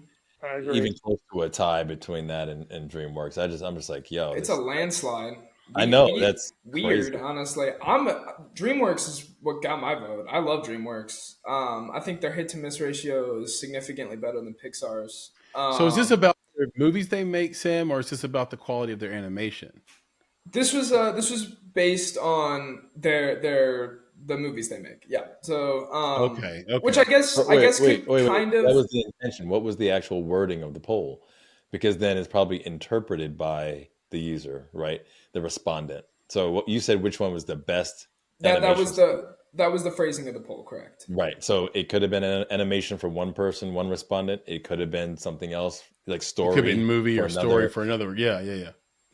even close to a tie between that and DreamWorks. I'm just like, yo, it's a landslide. I know that's weird. Crazy. Honestly, DreamWorks is what got my vote. I love DreamWorks. I think their hit to miss ratio is significantly better than Pixar's. So is this about the movies they make, Sam, or is this about the quality of their animation? This was based on the movies they make. Yeah. So okay. Which I guess could kind of. That was the intention. What was the actual wording of the poll? Because then it's probably interpreted by the user, right? The respondent. So what you said, which one was the best? That was That was the phrasing of the poll, correct? Right. So it could have been an animation for one person, one respondent. It could have been something else, like story. It could have been movie for or story for another. Yeah.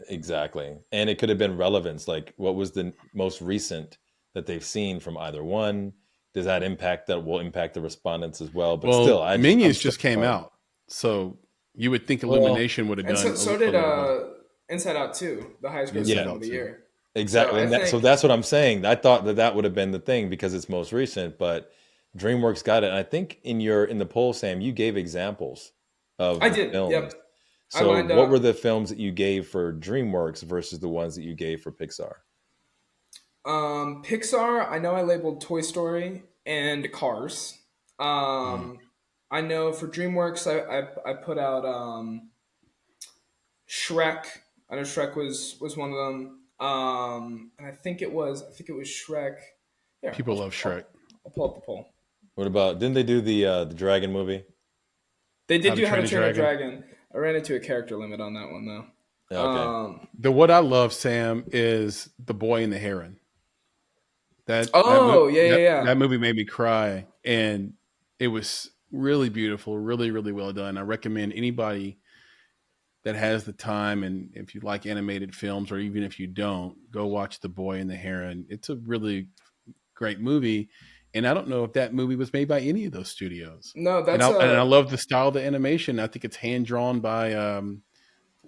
Exactly. And it could have been relevance. Like, what was the most recent that they've seen from either one? Does that will impact the respondents as well? But still, Minions just came out, so you would think Illumination would have done. And so did Inside Out 2, the highest grossing film of the year. Exactly. So that's what I'm saying. I thought that would have been the thing because it's most recent, but DreamWorks got it. And I think in the poll, Sam, you gave examples of films. Yep. So what were the films that you gave for DreamWorks versus the ones that you gave for Pixar? Pixar, I know I labeled Toy Story and Cars. I know for DreamWorks, I put out Shrek. I know Shrek was one of them. And I think it was Shrek. Yeah, People love Shrek. I'll pull up the poll. What about, didn't they do the Dragon movie? They did do How to Train a Dragon. I ran into a character limit on that one though. Okay. What I love, Sam, is The Boy and the Heron. That movie made me cry, and it was really beautiful, really, really well done. I recommend anybody that has the time, and if you like animated films, or even if you don't, go watch The Boy and the Heron. It's a really great movie, and I don't know if that movie was made by any of those studios. No, and I love the style of the animation. I think it's hand drawn by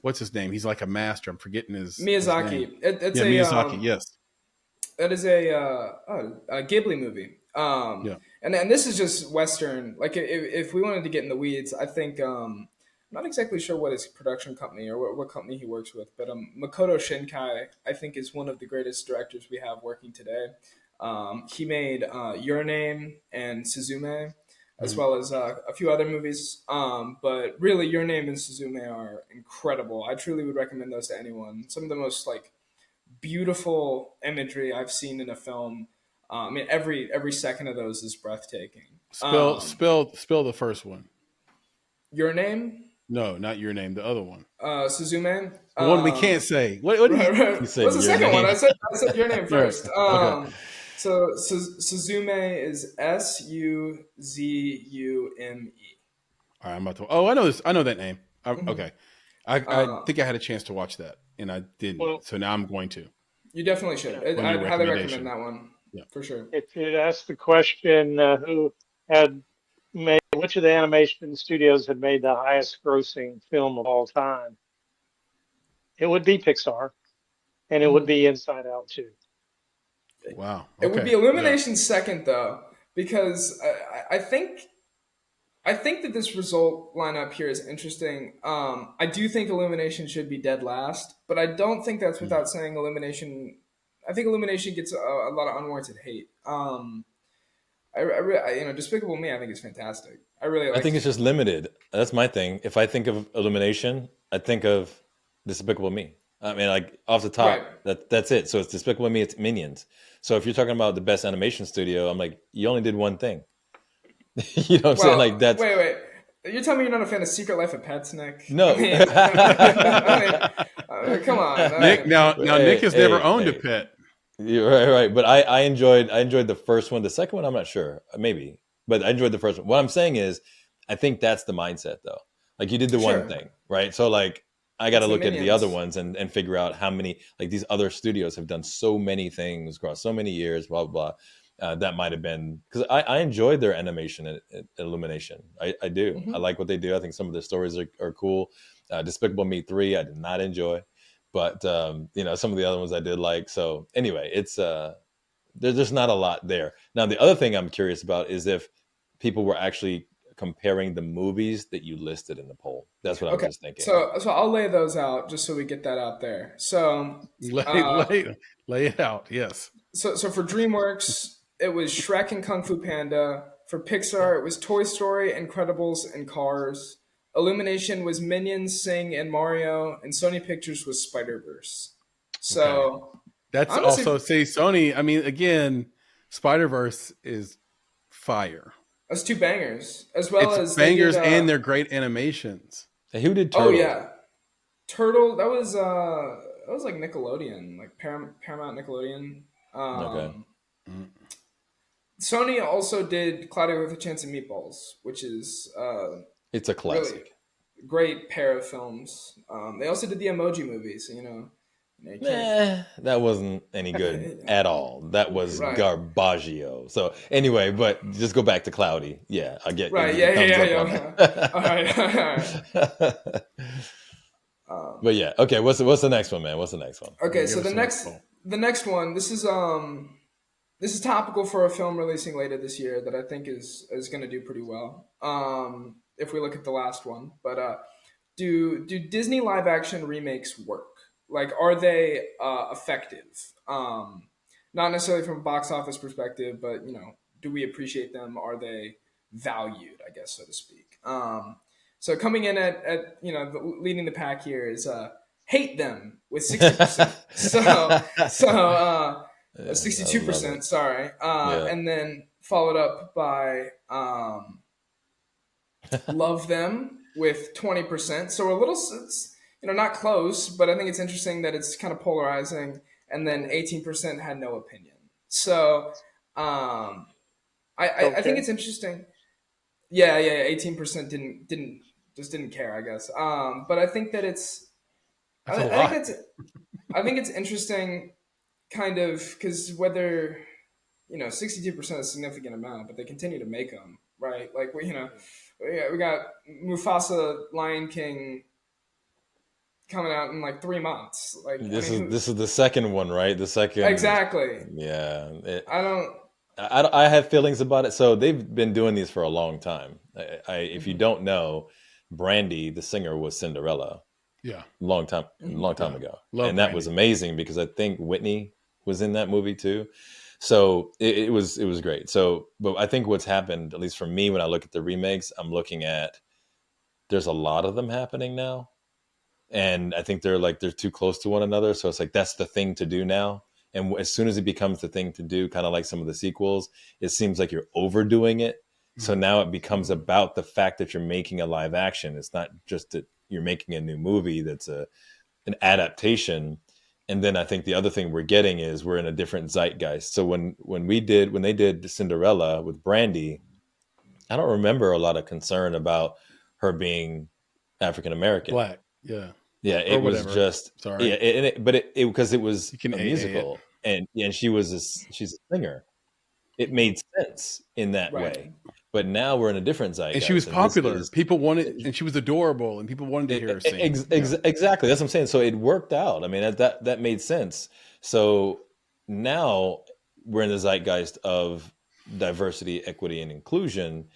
what's his name? He's like a master. I'm forgetting his Miyazaki. His name. Miyazaki. Yes. That is a Ghibli movie. And this is just Western. Like if we wanted to get in the weeds, I think I'm not exactly sure what his production company or what company he works with, but Makoto Shinkai, I think, is one of the greatest directors we have working today. He made Your Name and Suzume, as well as a few other movies. But really, Your Name and Suzume are incredible. I truly would recommend those to anyone. Some of the most beautiful imagery I've seen in a film. I mean, every second of those is breathtaking. Spell the first one. Your Name? No, not Your Name. The other one. Suzume. The one we can't say. What do you say? What's the second one? I said Your Name first. Okay. So Suzume is Suzume. All right, I'm about to. Oh, I know this. I know that name. Okay. I think I had a chance to watch that, and I didn't. So now I'm going to. You definitely should. I'd highly recommend that one. Yeah, for sure. If you'd asked the question, which of the animation studios had made the highest grossing film of all time, it would be Pixar, and it would be Inside Out too. Wow. Okay. It would be Illumination second though, because I think that this result lineup here is interesting. I do think Illumination should be dead last, but I don't think that's without saying Illumination. I think Illumination gets a lot of unwarranted hate. Despicable Me, I think is fantastic. I think it's just limited. That's my thing. If I think of Illumination, I think of Despicable Me. I mean, off the top, right. That's it. So it's Despicable Me, it's Minions. So if you're talking about the best animation studio, I'm like, you only did one thing. You know what I'm saying? That's wait. You're telling me you're not a fan of Secret Life of Pets, Nick? No. Come on. Nick, now Nick has never owned a pet. You're right. But I enjoyed the first one. The second one, I'm not sure. Maybe. But I enjoyed the first one. What I'm saying is, I think that's the mindset, though. You did the one thing, right? So, I got to look at the other ones and figure out how many, these other studios have done so many things across so many years, blah, blah, blah. That might have been, because I enjoyed their animation at Illumination. I do. Mm-hmm. I like what they do. I think some of their stories are cool. Despicable Me 3, I did not enjoy. But, some of the other ones I did like. So anyway, it's there's just not a lot there. Now, the other thing I'm curious about is if people were actually comparing the movies that you listed in the poll. That's what I was thinking. So I'll lay those out just so we get that out there. So lay it out. Yes. So for DreamWorks, it was Shrek and Kung Fu Panda. For Pixar, it was Toy Story, Incredibles, and Cars. Illumination was Minions, Sing, and Mario. And Sony Pictures was Spider-Verse. So that's honestly, also, Sony, I mean, again, Spider-Verse is fire. That's two bangers, as well as bangers, and they're great animations. Hey, who did Turtle? Oh yeah, Turtle. That was like Nickelodeon, like Paramount Nickelodeon. Okay. Sony also did Cloudy with a Chance of Meatballs, which is It's a really classic. great pair of films. They also did the Emoji Movie, so you can't. That wasn't any good at all. That was Right. garbaggio. So anyway, but just go back to Cloudy. Yeah, I'll give Right. you thumbs up on Yeah. All right. that. But yeah, okay. What's the next one, man? What's the next one? Okay, so the next one. This is topical for a film releasing later this year that I think is going to do pretty well. If we look at the last one, but do Disney live action remakes work? Like, are they effective? Not necessarily from a box office perspective, but do we appreciate them? Are they valued? I guess, so to speak. So coming in at leading the pack here is hate them with 60%. So 62%. Sorry, and then followed up by love them with 20%. So we're a little, it's, not close, but I think it's interesting that it's kind of polarizing. And then 18% had no opinion. So I think it's interesting. Yeah. 18% didn't care, I guess. But I think that I think it's interesting, kind of, because whether 62% is a significant amount, but they continue to make them, right? Like we got Mufasa Lion King coming out in like 3 months. Like this is the second one, right? The second. Exactly. Yeah. I have feelings about it. So they've been doing these for a long time. If you don't know, Brandy, the singer, was Cinderella. Yeah. Long time ago. Love and that Brandy. was amazing because I think Whitney was in that movie too. So it was great. So, but I think what's happened, at least for me, when I look at the remakes, I'm looking at, there's a lot of them happening now. And I think they're too close to one another. So it's like, that's the thing to do now. And as soon as it becomes the thing to do, kind of like some of the sequels, it seems like you're overdoing it. So now it becomes about the fact that you're making a live action. It's not just that you're making a new movie that's an adaptation. And then I think the other thing we're getting is we're in a different zeitgeist. So when they did Cinderella with Brandy, I don't remember a lot of concern about her being African American. Black. Yeah. Yeah, it was just sorry. Yeah, but it because it was a musical, it. and she's a singer. It made sense in that way. But now we're in a different zeitgeist. And she was popular. People wanted, and she was adorable, and people wanted to hear her sing. Exactly. That's what I'm saying. So it worked out. I mean, that made sense. So now we're in the zeitgeist of diversity, equity, and inclusion.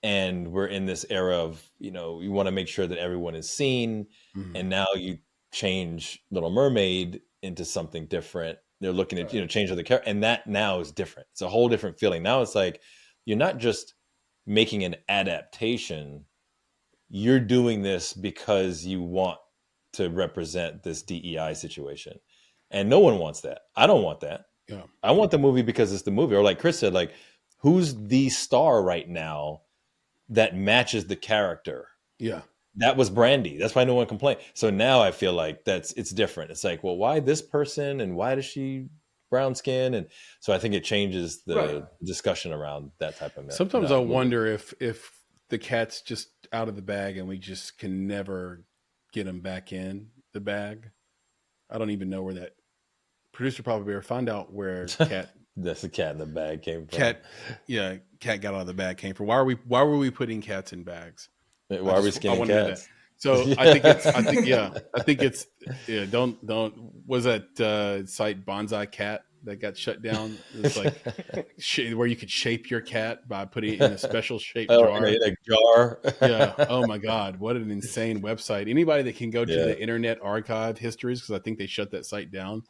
And we're in this era of, you want to make sure that everyone is seen. Mm-hmm. And now you change Little Mermaid into something different. They're looking at, change of the character. And that now is different. It's a whole different feeling. Now it's like, you're not just making an adaptation, you're doing this because you want to represent this DEI situation. And no one wants that. I don't want that. Yeah. I want the movie because it's the movie. Or like Chris said, like, who's the star right now that matches the character? Yeah. That was Brandy. That's why no one complained. So now I feel like it's different. It's like, well, why this person and why does she brown skin? And so I think it changes the discussion around that type of. Sometimes I wonder if the cat's just out of the bag and we just can never get him back in the bag. I don't even know where that producer probably better find out where cat. That's the cat in the bag came from. Cat got out of the bag came from. Why were we putting cats in bags? Why are we skinning cats? So I think it's was that site Bonsai Cat that got shut down? It's like where you could shape your cat by putting it in a special shaped jar. In a jar. Yeah. Oh my God, what an insane website! Anybody that can go to the Internet Archive histories, because I think they shut that site down.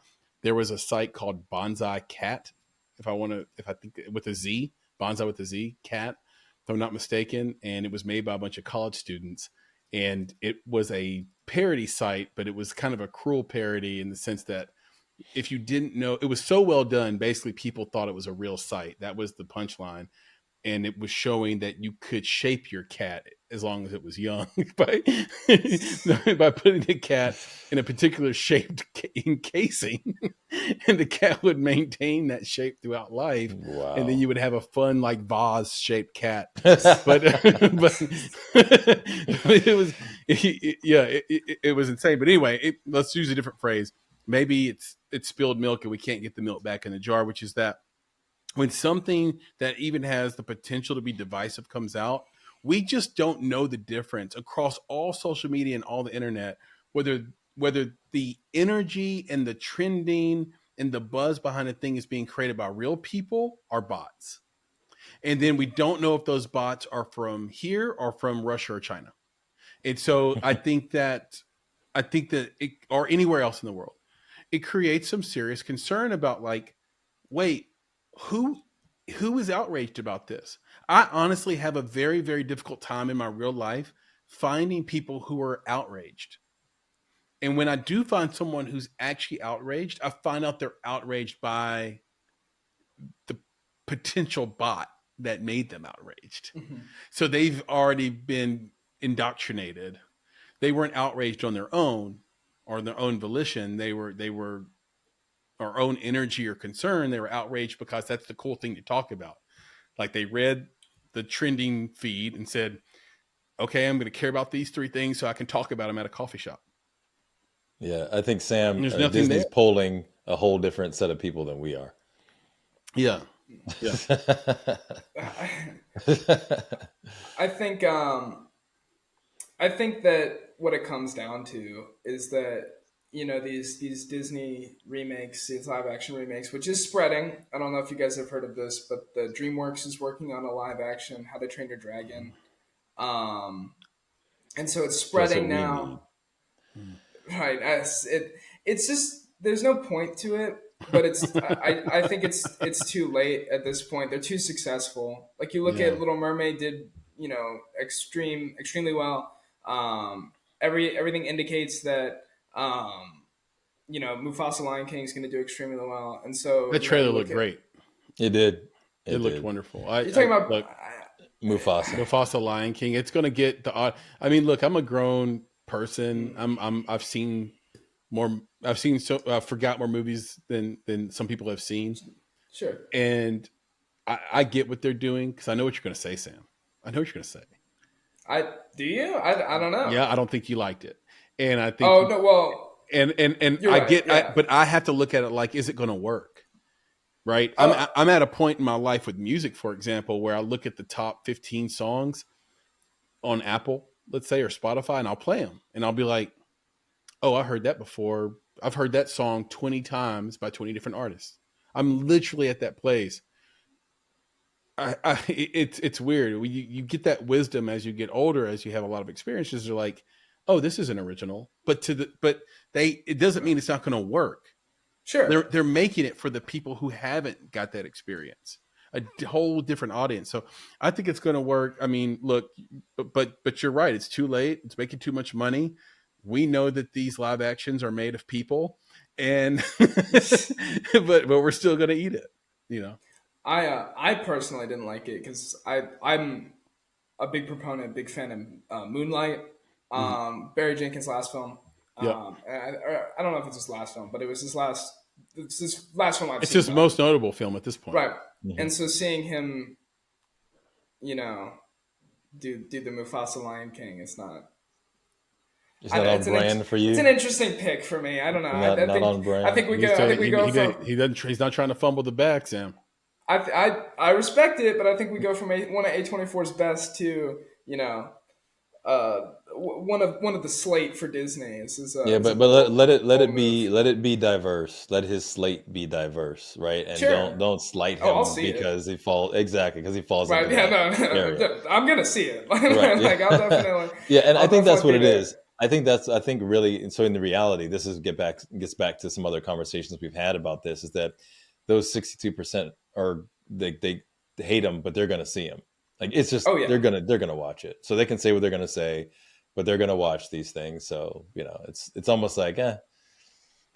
There was a site called Bonsai Cat. If I think with a Z, Bonsai with a Z, Cat, if I'm not mistaken, and it was made by a bunch of college students. And it was a parody site, but it was kind of a cruel parody in the sense that if you didn't know, it was so well done, basically people thought it was a real site. That was the punchline. And it was showing that you could shape your cat as long as it was young by putting the cat in a particular shaped encasing. and the cat would maintain that shape throughout life. Wow. And then you would have a fun like vase shaped cat. But it was it was insane. But anyway, let's use a different phrase. Maybe it's spilled milk and we can't get the milk back in the jar, which is that when something that even has the potential to be divisive comes out, we just don't know the difference across all social media and all the internet, whether the energy and the trending and the buzz behind a thing is being created by real people or bots. And then we don't know if those bots are from here or from Russia or China. And so I think that it, or anywhere else in the world, it creates some serious concern about like, wait, who is outraged about this? I honestly have a very, very difficult time in my real life finding people who are outraged. And when I do find someone who's actually outraged, I find out they're outraged by the potential bot that made them outraged. Mm-hmm. So they've already been indoctrinated. They weren't outraged on their own or their own volition. They were our own energy or concern. They were outraged because that's the cool thing to talk about. Like they read the trending feed and said, okay, I'm going to care about these 3 things so I can talk about them at a coffee shop. Yeah, I think Sam, Disney's polling a whole different set of people than we are. Yeah. I think that what it comes down to is that, you know, these Disney remakes, these live action remakes, which is spreading. I don't know if you guys have heard of this, but the DreamWorks is working on a live action How to Train Your Dragon. And so it's spreading now. Right. It's just, there's no point to it, but it's, I think it's too late at this point. They're too successful. Like you look at Little Mermaid did, you know, extremely well. Everything indicates that, you know, Mufasa Lion King is going to do extremely well. And so that trailer looked great. It did. It looked wonderful. You're talking about Mufasa Lion King. It's going to get the odd. I mean, look, I'm a grown person. I've seen more. I forgot more movies than some people have seen. Sure. And I get what they're doing because I know what you're going to say, Sam. I know what you're going to say. Do you? I don't know. Yeah, I don't think you liked it, and I think. Oh no, well, and I right, get, yeah. but I have to look at it like, is it going to work? Right. I'm at a point in my life with music, for example, where I look at the top 15 songs on Apple, let's say, or Spotify, and I'll play them, and I'll be like, oh, I heard that before. I've heard that song 20 times by 20 different artists. I'm literally at that place. It's weird. You get that wisdom as you get older, as you have a lot of experiences. You're like, oh, this isn't original, but it doesn't mean it's not going to work. Sure, they're making it for the people who haven't got that experience, a whole different audience. So I think it's going to work. I mean, look, but you're right. It's too late. It's making too much money. We know that these live actions are made of people, and but we're still going to eat it. You know. I personally didn't like it because I'm a big proponent, big fan of Moonlight, Barry Jenkins' last film. Yep. I don't know if it's his last film, but it's his last film I've seen. It's his most notable film at this point. Right. Mm-hmm. And so seeing him, you know, do the Mufasa Lion King, it's not. Is that on brand for you? It's an interesting pick for me. I don't know. Not on brand. I think we go. He's not trying to fumble the bag, Sam. I respect it, but I think we go from one of A24's best to, you know, one of the slate for Disney. But let it be diverse. Let his slate be diverse, right? And sure. don't slight him because he falls right. Into no, I'm gonna see it. Right. Like I'll definitely. Yeah, and I think that's what it is. I think really, and so in the reality, this gets back to some other conversations we've had about this, is that those 62% are they hate him, but they're gonna see him. Like it's just they're gonna watch it, so they can say what they're gonna say, but they're gonna watch these things. So you know, it's almost like you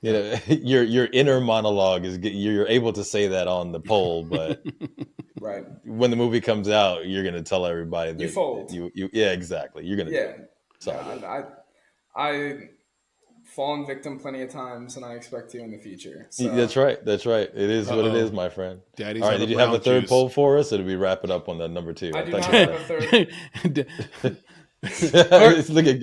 know, your inner monologue is you're able to say that on the poll, but right when the movie comes out, you're gonna tell everybody that you fold. You exactly. You're gonna sorry. I fallen victim plenty of times, and I expect to in the future. So. That's right. That's right. It is what it is, my friend. Daddy's all right. out of Did you have a brown third juice. poll for us, or did we wrap it up on the number 2? I do thought not you have had a third. Look at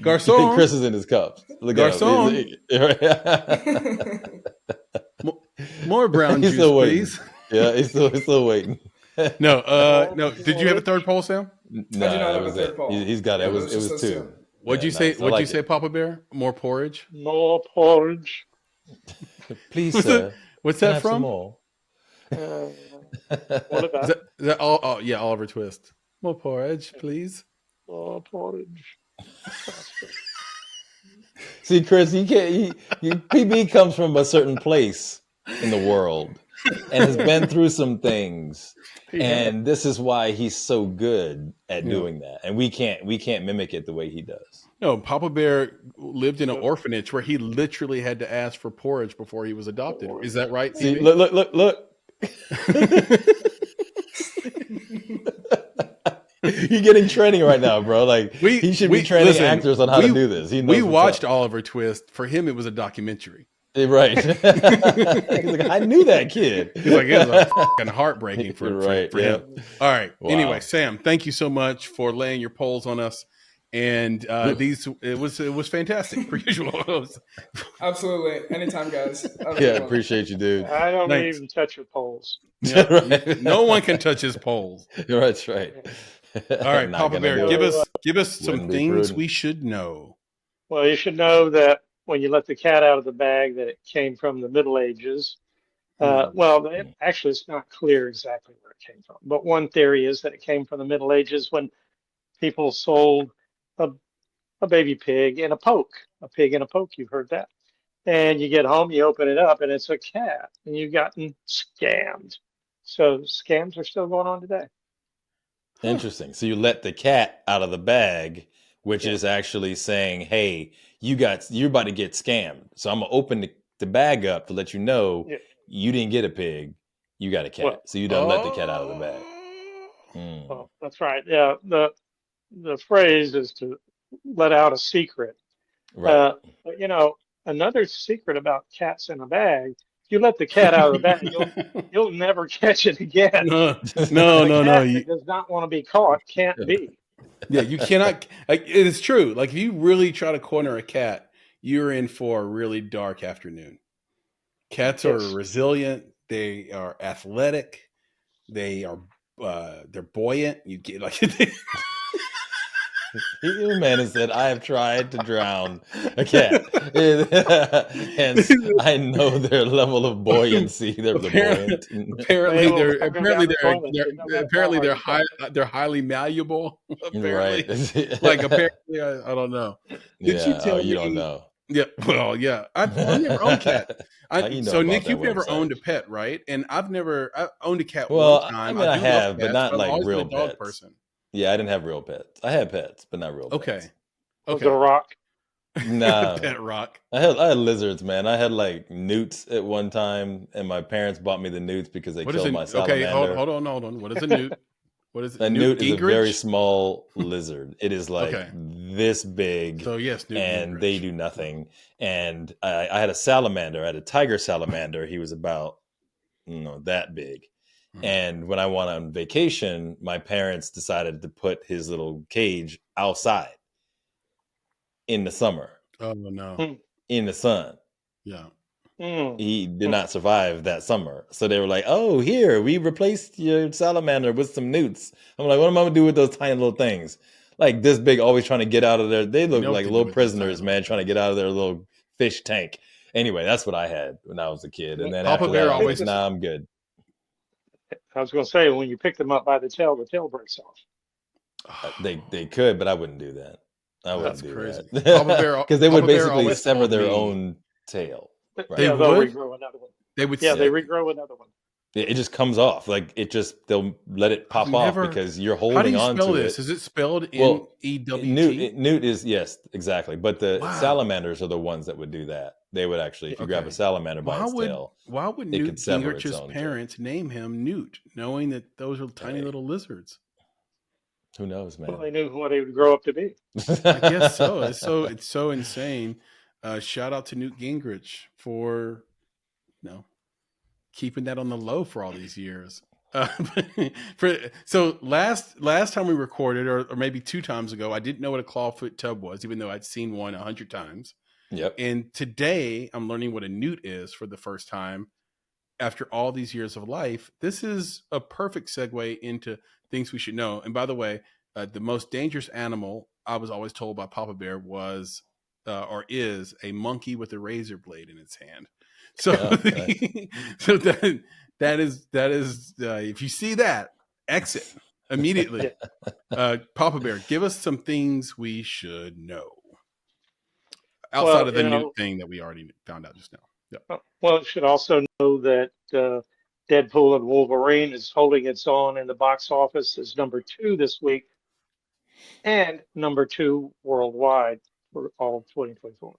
Garçon. Chris is in his cups. Look Garçon. at him. More brown He's juice, still waiting. please. Yeah, he's still waiting. No. Did you have a third poll, Sam? No, I do not that have was a third it. poll. He's got it. Yeah, It was just those 2. two. What'd you Yeah, say? nice. I What'd like you it. say, Papa Bear? More porridge. More porridge. Please, What's sir. What's can I that have some from? more? What about Is that Oliver Twist. More porridge, please. more porridge? See, Chris, you can't. PB comes from a certain place in the world and has been through some things, and this is why he's so good at doing that. And we can't mimic it the way he does. No, Papa Bear lived in an orphanage where he literally had to ask for porridge before he was adopted. Is that right? See, PB? look. You're getting training right now, bro. Like he should be training actors on how to do this. We watched Oliver Twist. For him, it was a documentary. Right. He's like, I knew that kid. He's like, it was fucking heartbreaking for him. All right. Wow. Anyway, Sam, thank you so much for laying your polls on us. And it was fantastic per usual. Absolutely. Anytime, guys. Appreciate you, dude. I don't even touch your polls. Yeah, right. No one can touch his polls. That's right. All right, Papa Bear, give us some things we should know. Well, you should know that when you let the cat out of the bag, that it came from the Middle Ages. Actually, it's not clear exactly where it came from. But one theory is that it came from the Middle Ages when people sold a baby pig in a poke. A pig in a poke, you've heard that. And you get home, you open it up, and it's a cat, and you've gotten scammed. So scams are still going on today. Interesting. So you let the cat out of the bag, which is actually saying, "Hey, you're about to get scammed. So I'm gonna open the bag up to let you know you didn't get a pig, you got a cat. Well, so you don't let the cat out of the bag." Well, that's right. Yeah, the phrase is to let out a secret. Right. But another secret about cats in a bag. If you let the cat out of the bag, you'll never catch it again. No. It does not want to be caught. Can't be. Yeah, you cannot. Like, it is true. Like, if you really try to corner a cat, you're in for a really dark afternoon. Cats are resilient. They are athletic. They're buoyant. You get like. The man has said, "I have tried to drown a cat, and I know their level of buoyancy. They're they're highly malleable. Apparently, right? Like apparently, I don't know. Did you tell me? You don't know. Yeah, well, yeah. I've never owned a cat. So Nick, you've never website? Owned a pet, right? And I owned a cat Well, one time. I mean, I have, love cats, but not I've like always been real a dog pets. person. Yeah, I didn't have real pets. I had pets, but not real Okay. pets. Was it a rock? Nah. Pet rock. I had lizards, man. I had like newts at one time, and my parents bought me the newts because they killed my salamander. Okay, hold on. What is a newt? What is it? A newt is a very small lizard. It is like this big. So yes, newt and Gingrich. They do nothing. And I had a salamander. I had a tiger salamander. He was about that big. And when I went on vacation, my parents decided to put his little cage outside in the summer. Oh no! In the sun. Yeah. He did not survive that summer. So they were like, "Oh, here, we replaced your salamander with some newts." I'm like, "What am I going to do with those tiny little things? Like this big, always trying to get out of there. They look like little prisoners, man, trying to get out of their little fish tank." Anyway, that's what I had when I was a kid. And then after that, I was like, "Nah, I'm good." I was going to say, when you pick them up by the tail breaks off. They could, but I wouldn't do that. I wouldn't do that. Because they would basically sever their own tail. Right. They'll regrow another one. They regrow another one. It just comes off. Like they'll let it pop off because you're holding on to it. How do you spell this? Is it spelled N-E-W-T? Newt is, yes, exactly. But the salamanders are the ones that would do that. They would actually, if you grab a salamander by its tail, why would Newt Gingrich's parents name him Newt, knowing that those are tiny little lizards? Who knows, man? Well, they knew what he would grow up to be. I guess so. It's so insane. Shout out to Newt Gingrich for keeping that on the low for all these years. So last time we recorded, or maybe 2 times ago, I didn't know what a clawfoot tub was, even though I'd seen one 100 times. Yep. And today I'm learning what a newt is for the first time after all these years of life. This is a perfect segue into things we should know. And by the way, the most dangerous animal, I was always told by Papa Bear, was or is a monkey with a razor blade in its hand. So, nice. So that is if you see that, exit immediately. Papa Bear, give us some things we should know outside of the new thing that we already found out just now. Yep. Well, you should also know that Deadpool and Wolverine is holding its own in the box office as number 2 this week and number 2 worldwide for all of 2024.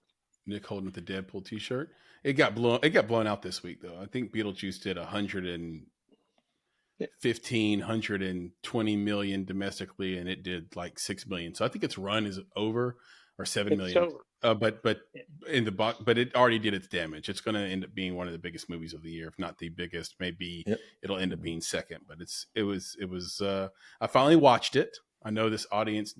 Nick holding the Deadpool t-shirt. It got blown out this week though. I think Beetlejuice did 120 million domestically, and it did like 6 million. So I think its run is over, or 7 million. But in the box, but it already did its damage. It's going to end up being one of the biggest movies of the year, if not the biggest. Maybe it'll end up being second. But it was. I finally watched it. I know this audience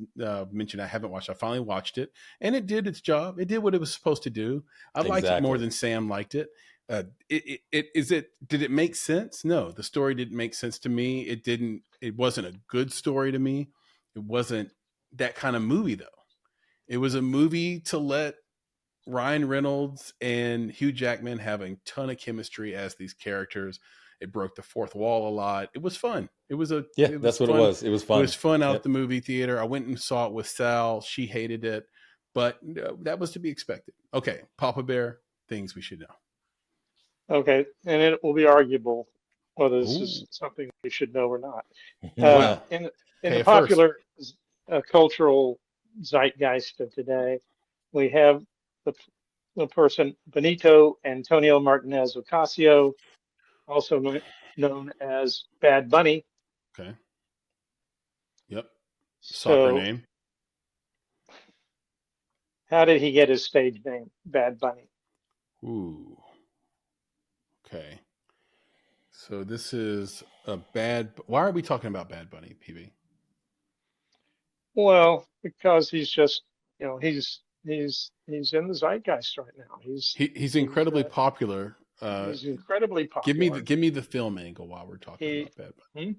mentioned I haven't watched. I finally watched it, and it did its job. It did what it was supposed to do. I liked it more than Sam liked it. Did it make sense? No, the story didn't make sense to me. It didn't. It wasn't a good story to me. It wasn't that kind of movie though. It was a movie to let Ryan Reynolds and Hugh Jackman have a ton of chemistry as these characters. It broke the fourth wall a lot. It was fun. That's what it was. It was fun. It was fun out at the movie theater. I went and saw it with Sal. She hated it, but that was to be expected. Okay, Papa Bear, things we should know. Okay, and it will be arguable whether this is something we should know or not. In the popular cultural zeitgeist of today, we have the person Benito Antonio Martinez Ocasio, also known as Bad Bunny. Okay. Yep. Soccer name. How did he get his stage name, Bad Bunny? Ooh. Okay. So this is a bad. Why are we talking about Bad Bunny, PB? Well, because he's just, he's in the zeitgeist right now. He's incredibly popular. He's incredibly popular. Give me the film angle while we're talking about Bad Bunny.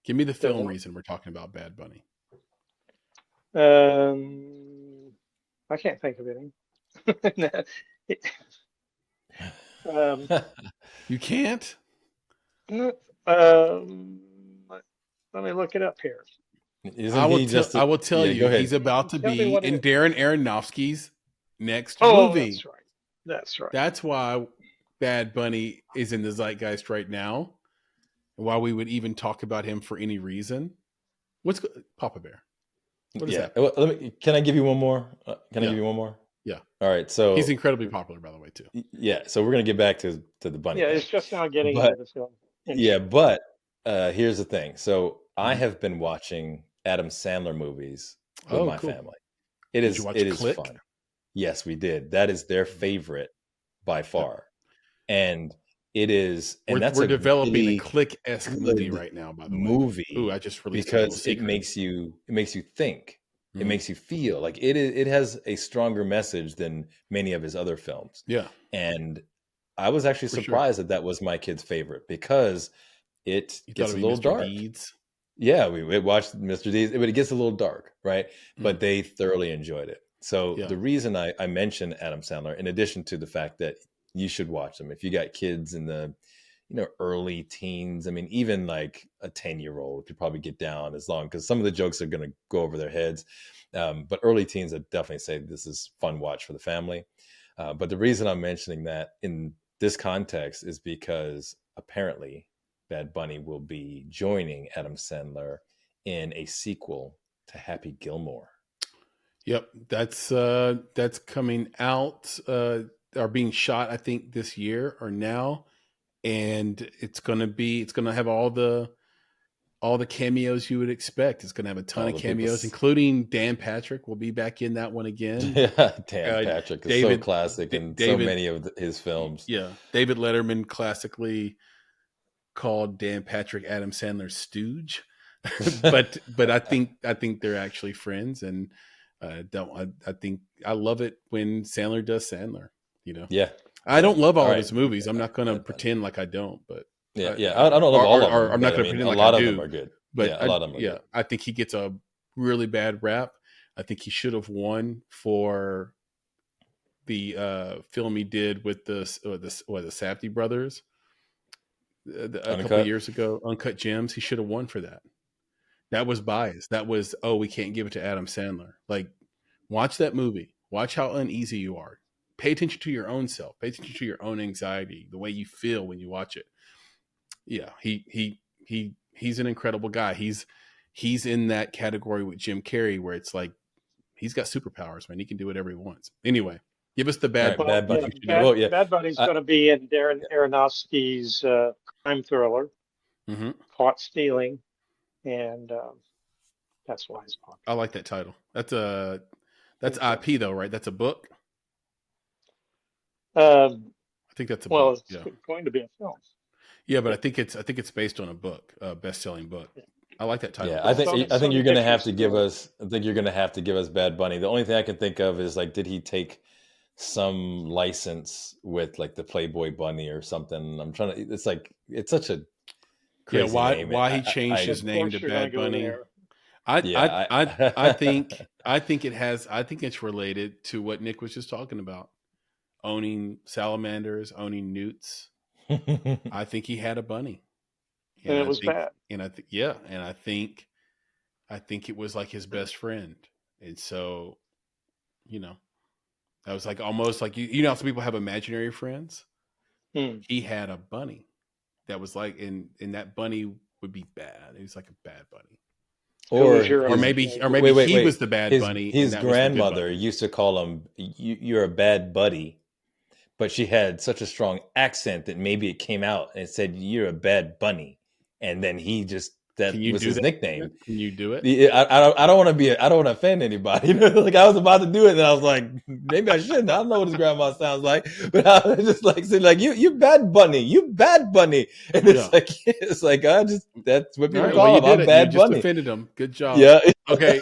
Give me the film reason we're talking about Bad Bunny. I can't think of any. You can't? Let me look it up here. I will tell you, he's about to be in Darren Aronofsky's next movie. That's right. That's why Bad Bunny is in the zeitgeist right now. Why we would even talk about him for any reason. Papa Bear? What is that? Well, can I give you one more? Can I give you one more? Yeah. All right. So he's incredibly popular, by the way, too. Yeah. So we're gonna get back to the bunny. Yeah, it's just now getting into the film. Yeah, but here's the thing. So I have been watching Adam Sandler movies with my family. It is fun. Yes, we did. That is their favorite by far, and it is. And we're developing a Click-esque movie right now. By the way, Ooh, I just released because it makes you think. It makes you feel like it has a stronger message than many of his other films. Yeah. And I was actually surprised that was my kid's favorite because it gets a little dark. Deeds? Yeah, we watched Mr. Deeds, but it gets a little dark, right? But they thoroughly enjoyed it. So the reason I mentioned Adam Sandler, in addition to the fact that you should watch them, if you got kids in the early teens, I mean, even like a 10-year-old could probably get down as long, because some of the jokes are going to go over their heads. But early teens, I'd definitely say this is fun watch for the family. But the reason I'm mentioning that in this context is because apparently Bad Bunny will be joining Adam Sandler in a sequel to Happy Gilmore. Yep, that's coming out, are being shot, I think, this year or now. And it's gonna have all the all the cameos you would expect. It's going to have a ton All of the people. cameos, including Dan Patrick will be back in that one again. Yeah, Dan Patrick is so classic in so many of his films. Yeah, David Letterman classically called Dan Patrick Adam Sandler's stooge, but I think they're actually friends, and I think I love it when Sandler does Sandler. You know, Yeah, I don't love all of his movies. I'm not going to pretend like I don't, but I don't love all of them. I'm not going to pretend like a lot I of do. them are good. But a lot of them are good. I think he gets a really bad rap. I think he should have won for the film he did with the Safdie brothers a couple of years ago, Uncut Gems. He should have won for that. That was bias. That was, we can't give it to Adam Sandler. Like, watch that movie. Watch how uneasy you are. Pay attention to your own self. Pay attention to your own anxiety, the way you feel when you watch it. Yeah, he's an incredible guy. He's in that category with Jim Carrey, where it's like he's got superpowers, man. He can do whatever he wants. Anyway, give us the Bad Bunny. Bad Bunny's going to be in Darren Aronofsky's crime thriller, Caught Stealing, and that's why it's popular. I like that title. That's IP though, right? That's a book. I think that's a book. It's going to be a film. Yeah, but I think it's based on a book, a best-selling book. I like that title. Yeah, I think you're going to have to give us. I think you're going to have to give us Bad Bunny. The only thing I can think of is, like, did he take some license with, like, the Playboy Bunny or something? I'm trying to. It's like, it's such a crazy name. Why he changed his name to Bad Bunny? I think it's related to what Nick was just talking about. Owning salamanders, owning newts. I think he had a bunny, and it was bad. And I think it was like his best friend, and so, I was like, almost like you know how some people have imaginary friends. He had a bunny that was like, and that bunny would be bad. It was like a bad bunny. Or maybe he was the bad bunny. His grandmother used to call him, "You're a bad buddy." But she had such a strong accent that maybe it came out and it said, "You're a bad bunny," and then that was his nickname. Can you do it? I don't want to offend anybody. Like, I was about to do it, and I was like, maybe I shouldn't. I don't know what his grandma sounds like, but I was just like saying, like, you bad bunny, you bad bunny, and it's like that's what people call him. I'm bad bunny. You just offended him. Good job. Yeah. Okay.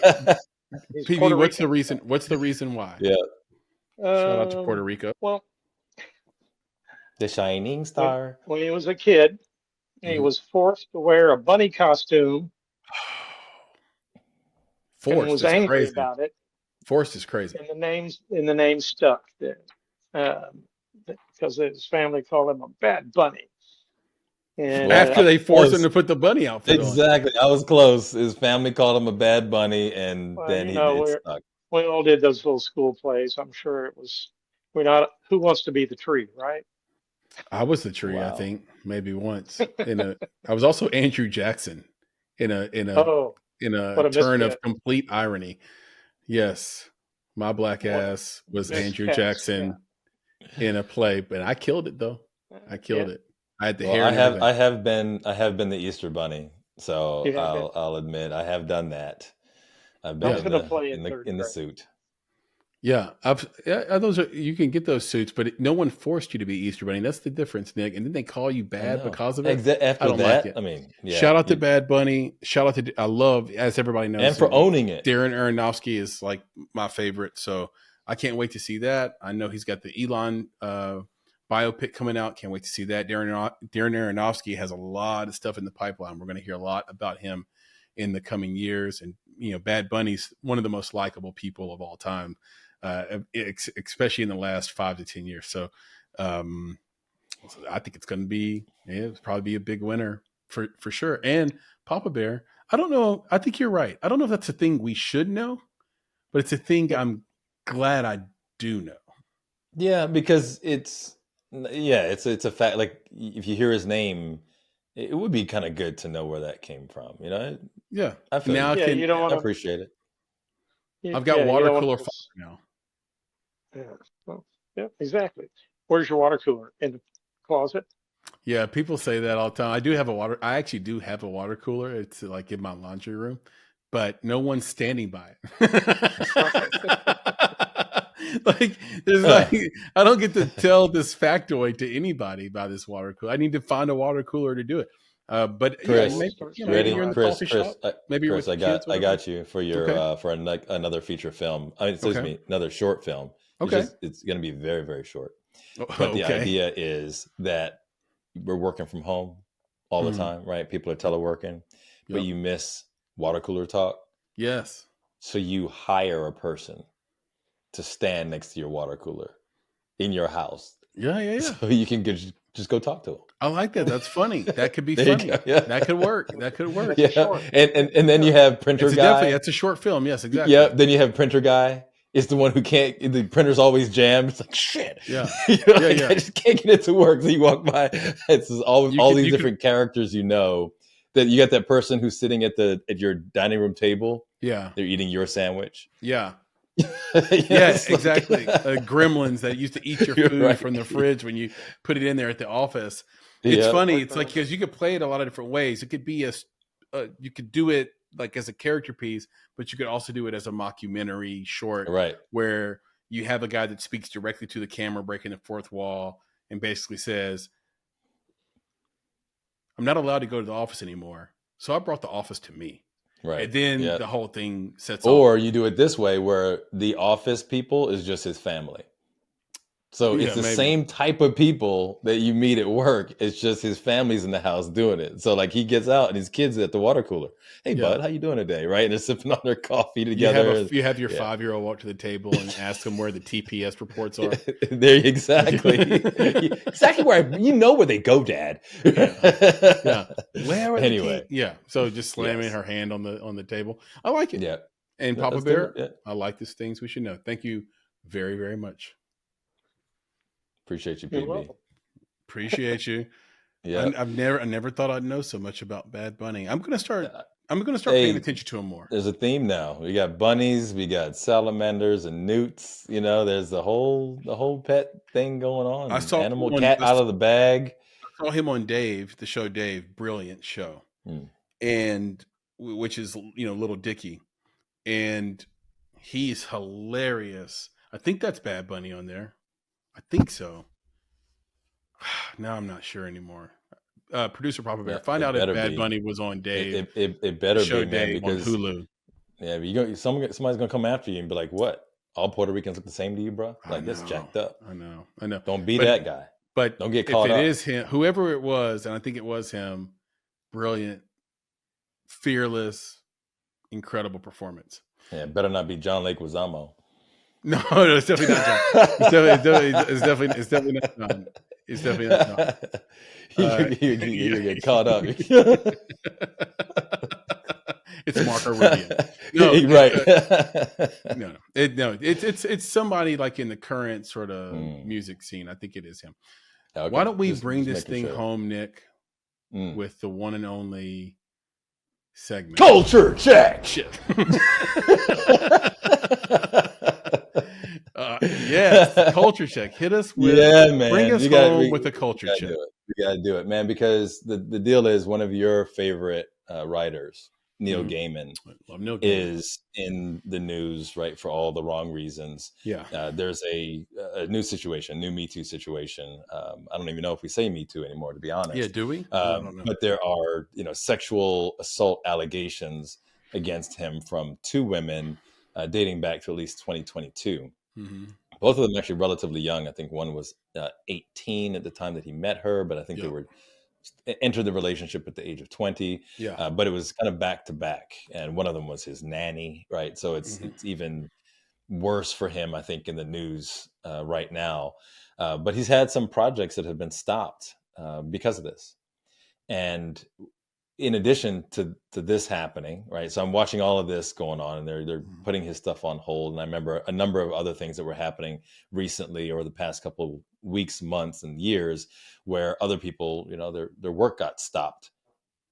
PB, what's the reason? What's the reason why? Yeah. Shout out to Puerto Rico. Well, the shining star. When he was a kid, he was forced to wear a bunny costume. Forced and was angry about it. Forced is crazy. And the name stuck there because his family called him a bad bunny. And after they forced him to put the bunny outfit on. Exactly. I was close. His family called him a bad bunny, and then it stuck. We all did those little school plays. I'm sure it was. Who Wants to Be the Tree, right? I was the tree. Wow. I think maybe once. I was also Andrew Jackson in a turn of complete irony. Yes, my black ass was Andrew Jackson in a play, but I killed it though. I killed it. I had the hair. I have been the Easter Bunny, so I'll admit I have done that. I've been in the suit. Yeah, those you can get those suits, but no one forced you to be Easter Bunny. That's the difference, Nick. And then they call you bad because of it. After I don't like it. I mean, shout out to Bad Bunny. Shout out to I love, as everybody knows, and for owning it. Darren Aronofsky is like my favorite, so I can't wait to see that. I know he's got the Elon biopic coming out. Can't wait to see that. Darren Aronofsky has a lot of stuff in the pipeline. We're going to hear a lot about him in the coming years, and Bad Bunny's one of the most likable people of all time. Especially in the last 5 to 10 years. So I think it's going to be, it's probably be a big winner for sure. And Papa Bear, I don't know. I think you're right. I don't know if that's a thing we should know, but it's a thing I'm glad I do know. Yeah, because it's a fact. Like, if you hear his name, it would be kind of good to know where that came from. Yeah. I feel now I appreciate it. I've got water cooler fire now. Yeah. Well, yeah, exactly. Where's your water cooler? In the closet? Yeah, people say that all the time. I actually do have a water cooler. It's like in my laundry room, but no one's standing by it. Like, there's like, I don't get to tell this factoid to anybody about this water cooler. I need to find a water cooler to do it. But Chris, maybe, maybe ready? you're in the Chris, coffee shop. Maybe you're with I the kids. I got you for your Okay. for another feature film. I mean, excuse Okay. me, another short film. Okay. It's going to be very, very short. Oh, But the okay. idea is that we're working from home all the time, right? People are teleworking, but Yep. you miss water cooler talk. Yes. So you hire a person to stand next to your water cooler in your house. Yeah. So you can just go talk to them. I like that. That's funny. That could be There you funny. go. Yeah. That could work. That could work. Yeah. And then you have printer guy. That's a short film. Yes, exactly. Yeah. Then you have printer guy. It's the one who can't. The printer's always jammed. It's like shit. Yeah. You know, Yeah, like, yeah. I just can't get it to work. So you walk by. It's just all these different characters. You know that you got that person who's sitting at your dining room table. Yeah. They're eating your sandwich. Yeah. Yes, exactly. Gremlins that used to eat your food right. from the fridge when you put it in there at the office. It's funny. It's like, because you could play it a lot of different ways. It could be you could do it like as a character piece, but you could also do it as a mockumentary short, right? Where you have a guy that speaks directly to the camera, breaking the fourth wall, and basically says, "I'm not allowed to go to the office anymore, so I brought the office to me." Right. And then the whole thing sets Or off. you do it this way where the office people is just his family. So it's the same type of people that you meet at work. It's just his family's in the house doing it. So like he gets out and his kids at the water cooler. Hey, bud, how you doing today? Right. And they're sipping on their coffee together. You have your 5-year-old walk to the table and ask them where the TPS reports are. There, exactly. Exactly where where they go, Dad. Yeah. Where are anyway. So just slamming her hand on the table. I like it. Yeah. And Papa Bear, I like these things we should know. Thank you very, very much. Appreciate you, PB. Appreciate you. Yeah. I never thought I'd know so much about Bad Bunny. I'm gonna start paying attention to him more. There's a theme now. We got bunnies, we got salamanders and newts. You know, there's the whole pet thing going on. I saw animal cat out of the bag. I saw him on the show Dave, brilliant show. And which is, Little Dicky. And he's hilarious. I think that's Bad Bunny on there. I think so. Now I'm not sure anymore. Producer Papa Bear, find out if Bad Bunny was on Dave. It better show be, man, Dave because on Hulu. Yeah, somebody's gonna come after you and be like, "What? All Puerto Ricans look the same to you, bro? Like that's jacked up." I know. Don't be that guy. But don't get caught up. If it is him, whoever it was, and I think it was him, brilliant, fearless, incredible performance. Yeah, better not be John Leguizamo. No, it's definitely not John. It's definitely not John. It's definitely not John. You get caught up. It's Marco Rubio. No, right. It's somebody like in the current sort of music scene. I think it is him. Okay. Why don't we bring this thing home, Nick, with the one and only segment? Culture check. Shit. Yes, culture check. Hit us with. Yeah, man. Bring us home with a culture check. We gotta do it, man. Because the deal is, one of your favorite writers, Neil Gaiman, is in the news, right, for all the wrong reasons. Yeah. There's a new situation, new Me Too situation. I don't even know if we say Me Too anymore, to be honest. Yeah, do we? I don't know. But there are, sexual assault allegations against him from 2 women dating back to at least 2022. Mm-hmm. Both of them actually relatively young. I think one was 18 at the time that he met her, but I think they were entered the relationship at the age of 20. Yeah. But it was kind of back to back, and one of them was his nanny, right? So it's even worse for him, I think, in the news right now. But he's had some projects that have been stopped because of this. And in addition to this happening, right? So I'm watching all of this going on, and they're putting his stuff on hold. And I remember a number of other things that were happening recently, or the past couple of weeks, months, and years, where other people, their work got stopped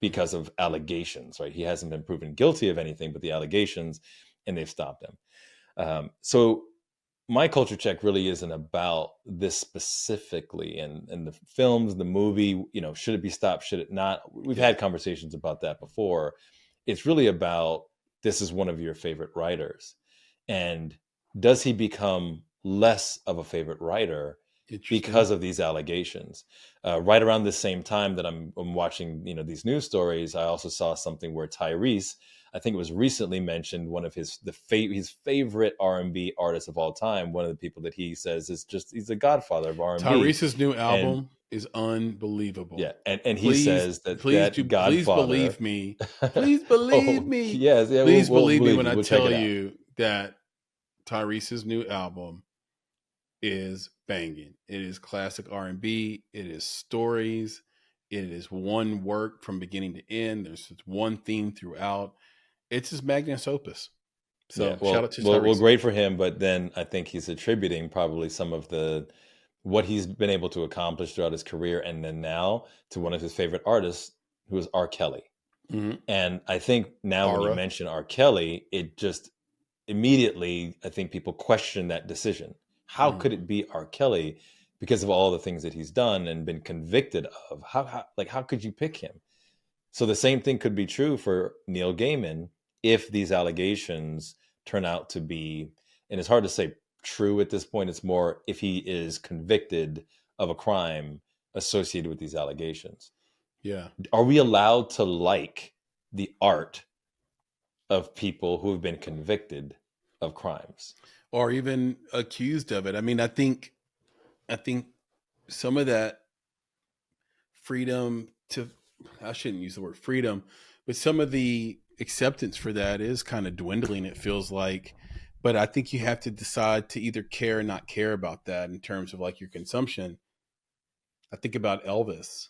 because of allegations, right? He hasn't been proven guilty of anything but the allegations, and they've stopped him. So my culture check really isn't about this specifically, and the films, the movie, should it be stopped, should it not? We've had conversations about that before. It's really about, this is one of your favorite writers, and does he become less of a favorite writer because of these allegations? Right around the same time that I'm watching, these news stories, I also saw something where Tyrese, I think it was recently mentioned, one of his favorite R&B artists of all time, one of the people that he says is just, he's the godfather of R&B. Tyrese's new album is unbelievable. Yeah, and he says that godfather. Please believe me. Please believe me. Yes, yeah, please we'll believe me when I we'll tell you that Tyrese's new album is banging. It is classic R&B. It is stories. It is one work from beginning to end. There's one theme throughout. It's his magnus opus. So shout out to Tyrese. Well, great for him. But then I think he's attributing probably some of what he's been able to accomplish throughout his career, and then now, to one of his favorite artists, who is R. Kelly. Mm-hmm. And I think now when you mention R. Kelly, it just immediately, I think people question that decision. How could it be R. Kelly because of all the things that he's done and been convicted of? How could you pick him? So the same thing could be true for Neil Gaiman if these allegations turn out to be, and it's hard to say true at this point, it's more if he is convicted of a crime associated with these allegations. Yeah. Are we allowed to like the art of people who have been convicted of crimes? Or even accused of it? I mean, I think some of that freedom to, I shouldn't use the word freedom, but some of the acceptance for that is kind of dwindling, it feels like. But I think you have to decide to either care or not care about that in terms of like your consumption. I think about Elvis.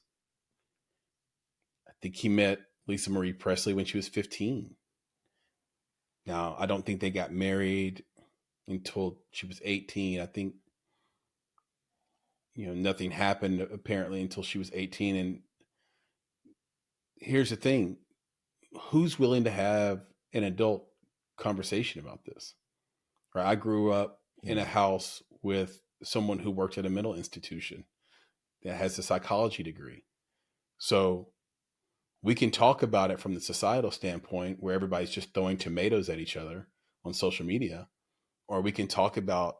I think he met Lisa Marie Presley when she was 15. Now, I don't think they got married until she was 18. I think, nothing happened apparently until she was 18. And here's the thing. Who's willing to have an adult conversation about this? Right? I grew up in a house with someone who worked at a mental institution that has a psychology degree. So we can talk about it from the societal standpoint where everybody's just throwing tomatoes at each other on social media, or we can talk about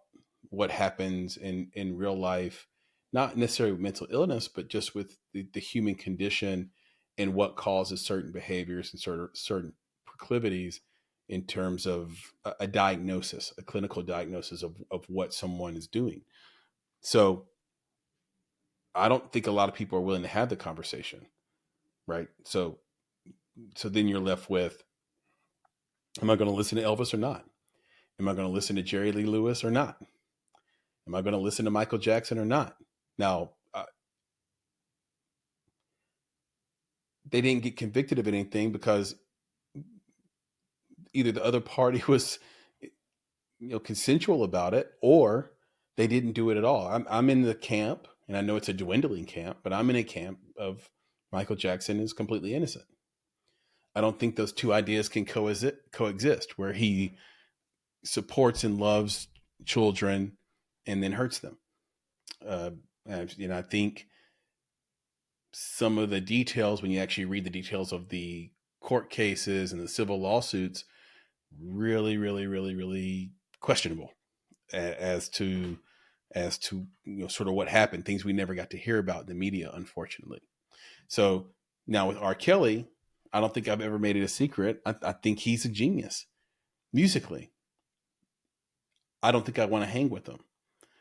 what happens in real life, not necessarily with mental illness, but just with the human condition and what causes certain behaviors and certain proclivities in terms of a diagnosis, a clinical diagnosis of what someone is doing. So I don't think a lot of people are willing to have the conversation, right? So then you're left with, am I going to listen to Elvis or not? Am I going to listen to Jerry Lee Lewis or not? Am I going to listen to Michael Jackson or not? Now, they didn't get convicted of anything because either the other party was, consensual about it, or they didn't do it at all. I'm in the camp, and I know it's a dwindling camp, but I'm in a camp of Michael Jackson is completely innocent. I don't think those two ideas can coexist, where he supports and loves children and then hurts them. I think some of the details, when you actually read the details of the court cases and the civil lawsuits, really, really, really, really questionable as to sort of what happened, things we never got to hear about in the media, unfortunately. So now with R. Kelly, I don't think I've ever made it a secret. I think he's a genius musically. I don't think I want to hang with him.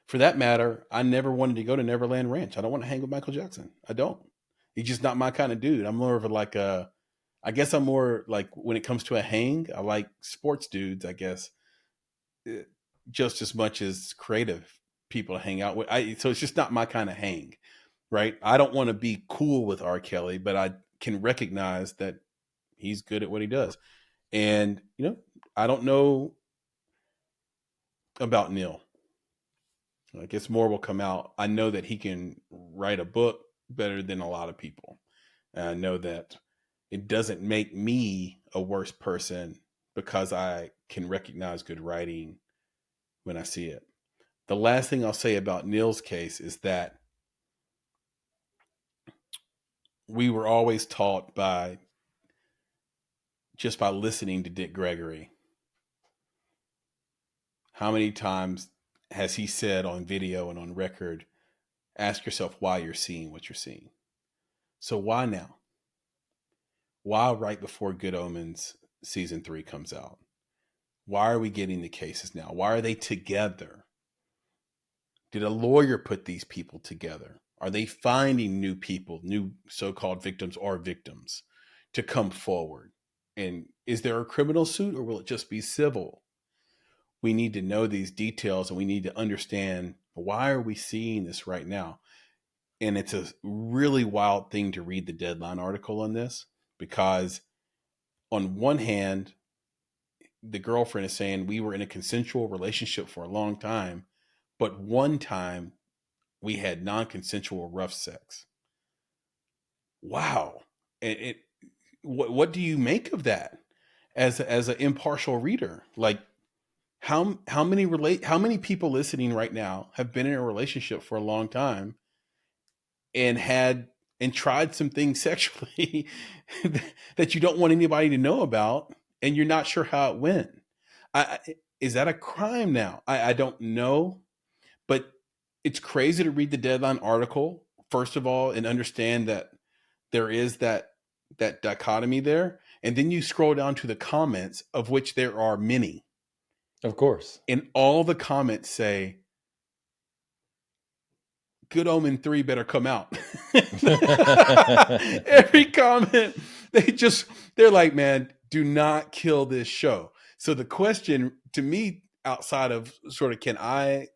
For that matter, I never wanted to go to Neverland Ranch. I don't want to hang with Michael Jackson. I don't. He's just not my kind of dude. I'm more of I guess I'm more like, when it comes to a hang, I like sports dudes, I guess, just as much as creative people to hang out with. So it's just not my kind of hang, right? I don't want to be cool with R. Kelly, but I can recognize that he's good at what he does. And, I don't know about Neil. I guess more will come out. I know that he can write a book better than a lot of people. And I know that it doesn't make me a worse person because I can recognize good writing when I see it. The last thing I'll say about Neil's case is that we were always taught just by listening to Dick Gregory. How many times has he said on video and on record, ask yourself why you're seeing what you're seeing? So why now? Why right before Good Omens season 3 comes out? Why are we getting the cases now? Why are they together? Did a lawyer put these people together? Are they finding new people, new so-called victims or victims to come forward? And is there a criminal suit or will it just be civil? We need to know these details and we need to understand, why are we seeing this right now? And it's a really wild thing to read the Deadline article on this, because on one hand, the girlfriend is saying we were in a consensual relationship for a long time, but one time we had non-consensual rough sex. Wow. What do you make of that as an impartial reader? Like, how many people listening right now have been in a relationship for a long time and tried some things sexually that you don't want anybody to know about, and you're not sure how it went? Is that a crime now? I don't know, but it's crazy to read the Deadline article, first of all, and understand that there is that dichotomy there. And then you scroll down to the comments, of which there are many. Of course. And all the comments say, Good Omen 3 better come out. Every comment, they're like, man, do not kill this show. So the question to me, outside of sort of, can I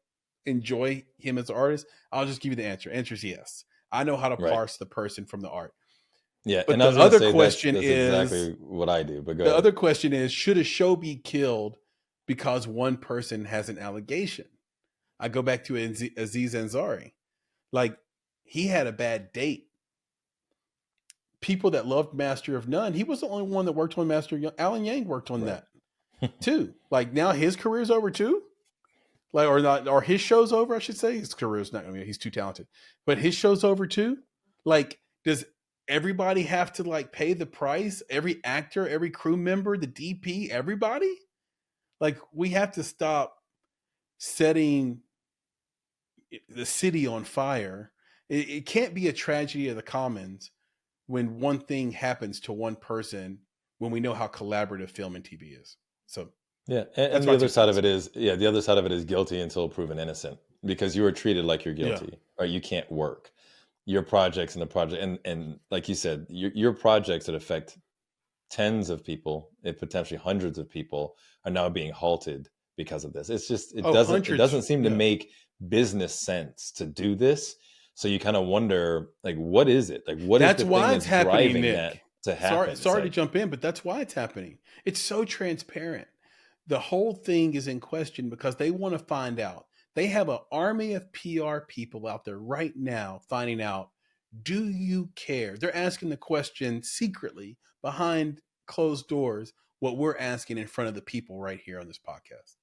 enjoy him as an artist? I'll just give you the answer. Answer is yes. I know how to parse the person from the art. Yeah. But and the other question that's is exactly what I do. But go the ahead. other question is, should a show be killed because one person has an allegation? I go back to Aziz Ansari. Like, he had a bad date. People that loved Master of None, he was the only one that worked on Master of None. Alan Yang worked on that too. Like, now his career's over too. Like, or not, or his show's over, I should say. His career's not, I mean, he's too talented. But his show's over too. Like, does everybody have to like pay the price? Every actor, every crew member, the DP, everybody? Like, we have to stop setting the city on fire. It can't be a tragedy of the commons when one thing happens to one person, when we know how collaborative film and TV is. So yeah, and the other side of it is, the other side of it is guilty until proven innocent, because you are treated like you're guilty, or you can't work. Your projects and the project, and like you said, your projects that affect tens of people, and potentially hundreds of people, are now being halted because of this. It's just, it doesn't seem to make business sense to do this. So you kind of wonder, like, what is it? Like, what is the thing that's driving that to happen? Sorry to jump in, but that's why it's happening. It's so transparent. The whole thing is in question because they want to find out. They have an army of PR people out there right now finding out, do you care? They're asking the question secretly behind closed doors, what we're asking in front of the people right here on this podcast.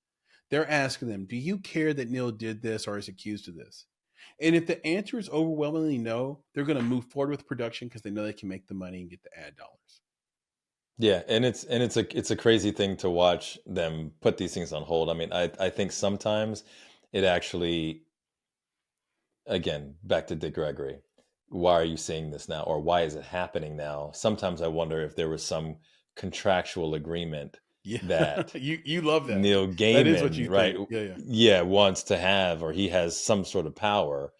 They're asking them, do you care that Neil did this or is accused of this? And if the answer is overwhelmingly no, they're going to move forward with production because they know they can make the money and get the ad dollars. Yeah, and it's a crazy thing to watch them put these things on hold. I mean, I think sometimes it actually, again, back to Dick Gregory, why are you seeing this now, or why is it happening now? Sometimes I wonder if there was some contractual agreement that you love that Neil Gaiman, that is what you right? Yeah, wants to have, or he has some sort of power,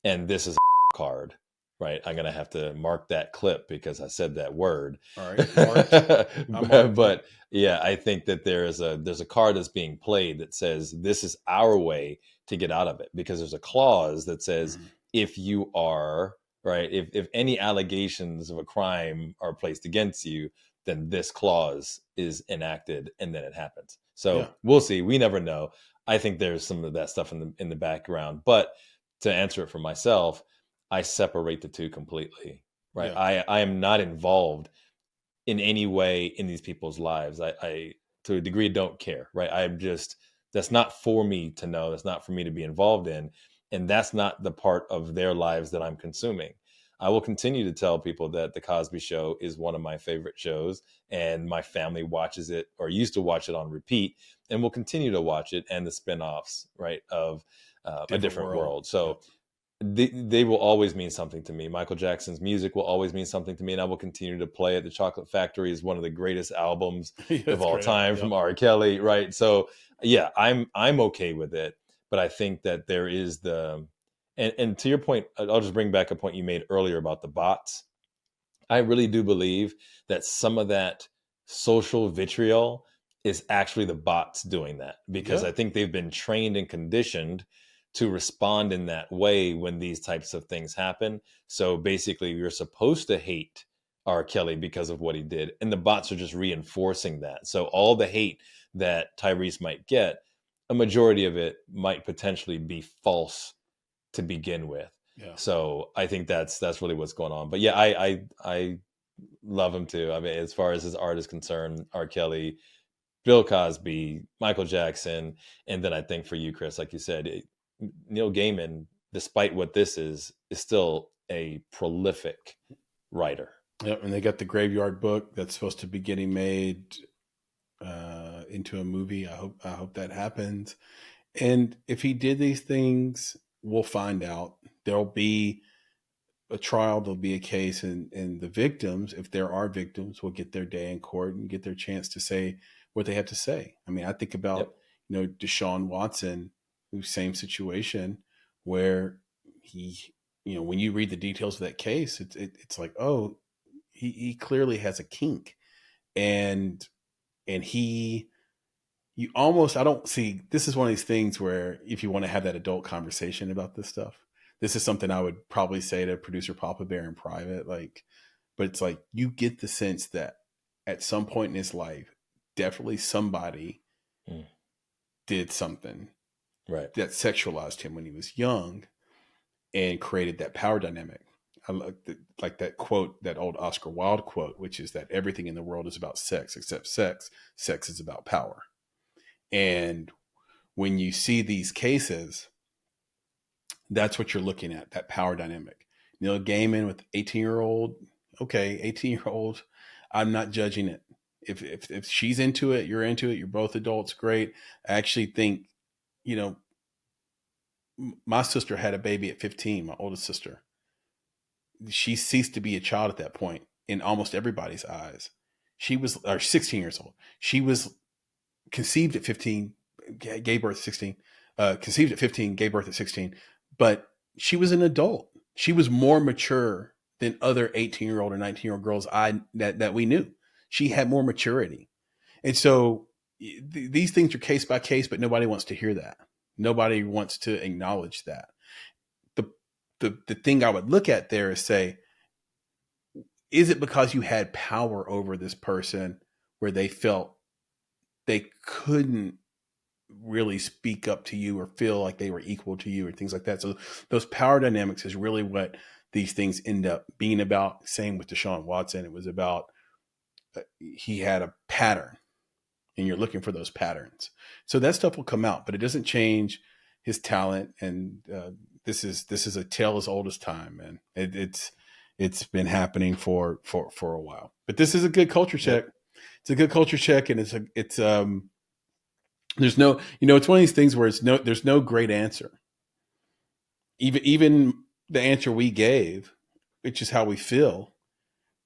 and this is a card. Right, I'm gonna have to mark that clip because I said that word. All right, but yeah, I think that there's a card that's being played that says this is our way to get out of it, because there's a clause that says if you are right, if any allegations of a crime are placed against you, then this clause is enacted, and then it happens. So we'll see. We never know. I think there's some of that stuff in the background, but to answer it for myself, I separate the two completely, right? Yeah. I am not involved in any way in these people's lives. I to a degree don't care, right? I'm just That's not for me to know. That's not for me to be involved in. And that's not the part of their lives that I'm consuming. I will continue to tell people that The Cosby Show is one of my favorite shows, and my family watches it or used to watch it on repeat, and will continue to watch it, and the spinoffs, right, of A Different World. So they will always mean something to me. Michael Jackson's music will always mean something to me, and I will continue to play it. The Chocolate Factory is one of the greatest albums of all time from R. Kelly, right? So yeah, I'm okay with it, but I think that there is and to your point, I'll just bring back a point you made earlier about the bots. I really do believe that some of that social vitriol is actually the bots doing that, because I think they've been trained and conditioned to respond in that way when these types of things happen. So basically, you're supposed to hate R. Kelly because of what he did, and the bots are just reinforcing that. So all the hate that Tyrese might get, a majority of it might potentially be false to begin with. Yeah. So I think that's really what's going on. But yeah, I love him too. I mean, as far as his art is concerned, R. Kelly, Bill Cosby, Michael Jackson, and then I think for you, Chris, like you said, Neil Gaiman, despite what this is still a prolific writer. Yep, and they got the Graveyard Book that's supposed to be getting made into a movie. I hope that happens. And if he did these things, we'll find out. There'll be a trial, there'll be a case, and the victims, if there are victims, will get their day in court and get their chance to say what they have to say. I mean, I think about, Deshaun Watson, who's same situation, where he, when you read the details of that case, it's like, oh, he clearly has a kink, and you almost, I don't see, this is one of these things where if you want to have that adult conversation about this stuff, this is something I would probably say to producer Papa Bear in private, but it's like, you get the sense that at some point in his life, definitely somebody did something that sexualized him when he was young and created that power dynamic. I like that quote, that old Oscar Wilde quote, which is that everything in the world is about sex except sex. Sex is about power. And when you see these cases, that's what you're looking at, that power dynamic. Neil Gaiman with 18-year-old, okay, 18-year-old, I'm not judging it. If she's into it, you're into it, you're both adults, great. I actually think, my sister had a baby at 15, my oldest sister. She ceased to be a child at that point in almost everybody's eyes. She was 16 years old. She was conceived at 15, gave birth at 16, conceived at 15, gave birth at 16, but she was an adult. She was more mature than other 18-year-old or 19-year-old girls that we knew. She had more maturity. And so these things are case by case, but nobody wants to hear that. Nobody wants to acknowledge that. The thing I would look at there is say, is it because you had power over this person where they felt they couldn't really speak up to you or feel like they were equal to you or things like that? So those power dynamics is really what these things end up being about. Same with Deshaun Watson. It was about, he had a pattern and you're looking for those patterns. So that stuff will come out, but it doesn't change his talent. And this is a tale as old as time, man. It's been happening for a while, but this is a good culture check. It's a good culture check. And it's there's no, it's one of these things where there's no great answer. Even the answer we gave, which is how we feel,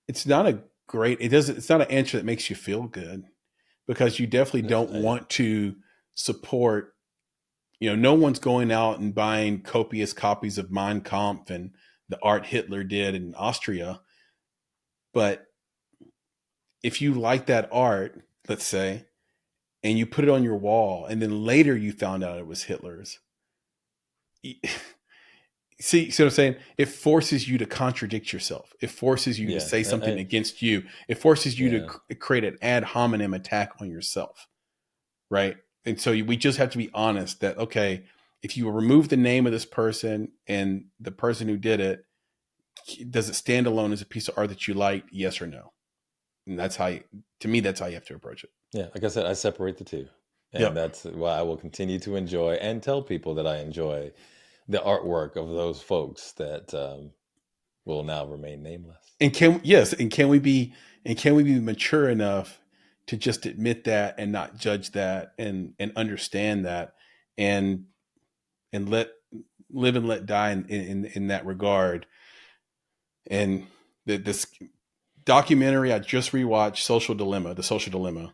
it's not it's not an answer that makes you feel good, because you definitely don't want to support, no one's going out and buying copious copies of Mein Kampf and the art Hitler did in Austria. But if you like that art, let's say, and you put it on your wall, and then later you found out it was Hitler's, see what I'm saying? It forces you to contradict yourself. It forces you to say something against you. It forces you to create an ad hominem attack on yourself, right? And so we just have to be honest that, okay, if you remove the name of this person and the person who did it, does it stand alone as a piece of art that you like? Yes or no? And to me, that's how you have to approach it. Yeah. Like I said, I separate the two. And that's why I will continue to enjoy and tell people that I enjoy the artwork of those folks that will now remain nameless. And can we be mature enough to just admit that and not judge that and understand that and let live and let die in that regard. And this documentary I just rewatched, The Social Dilemma.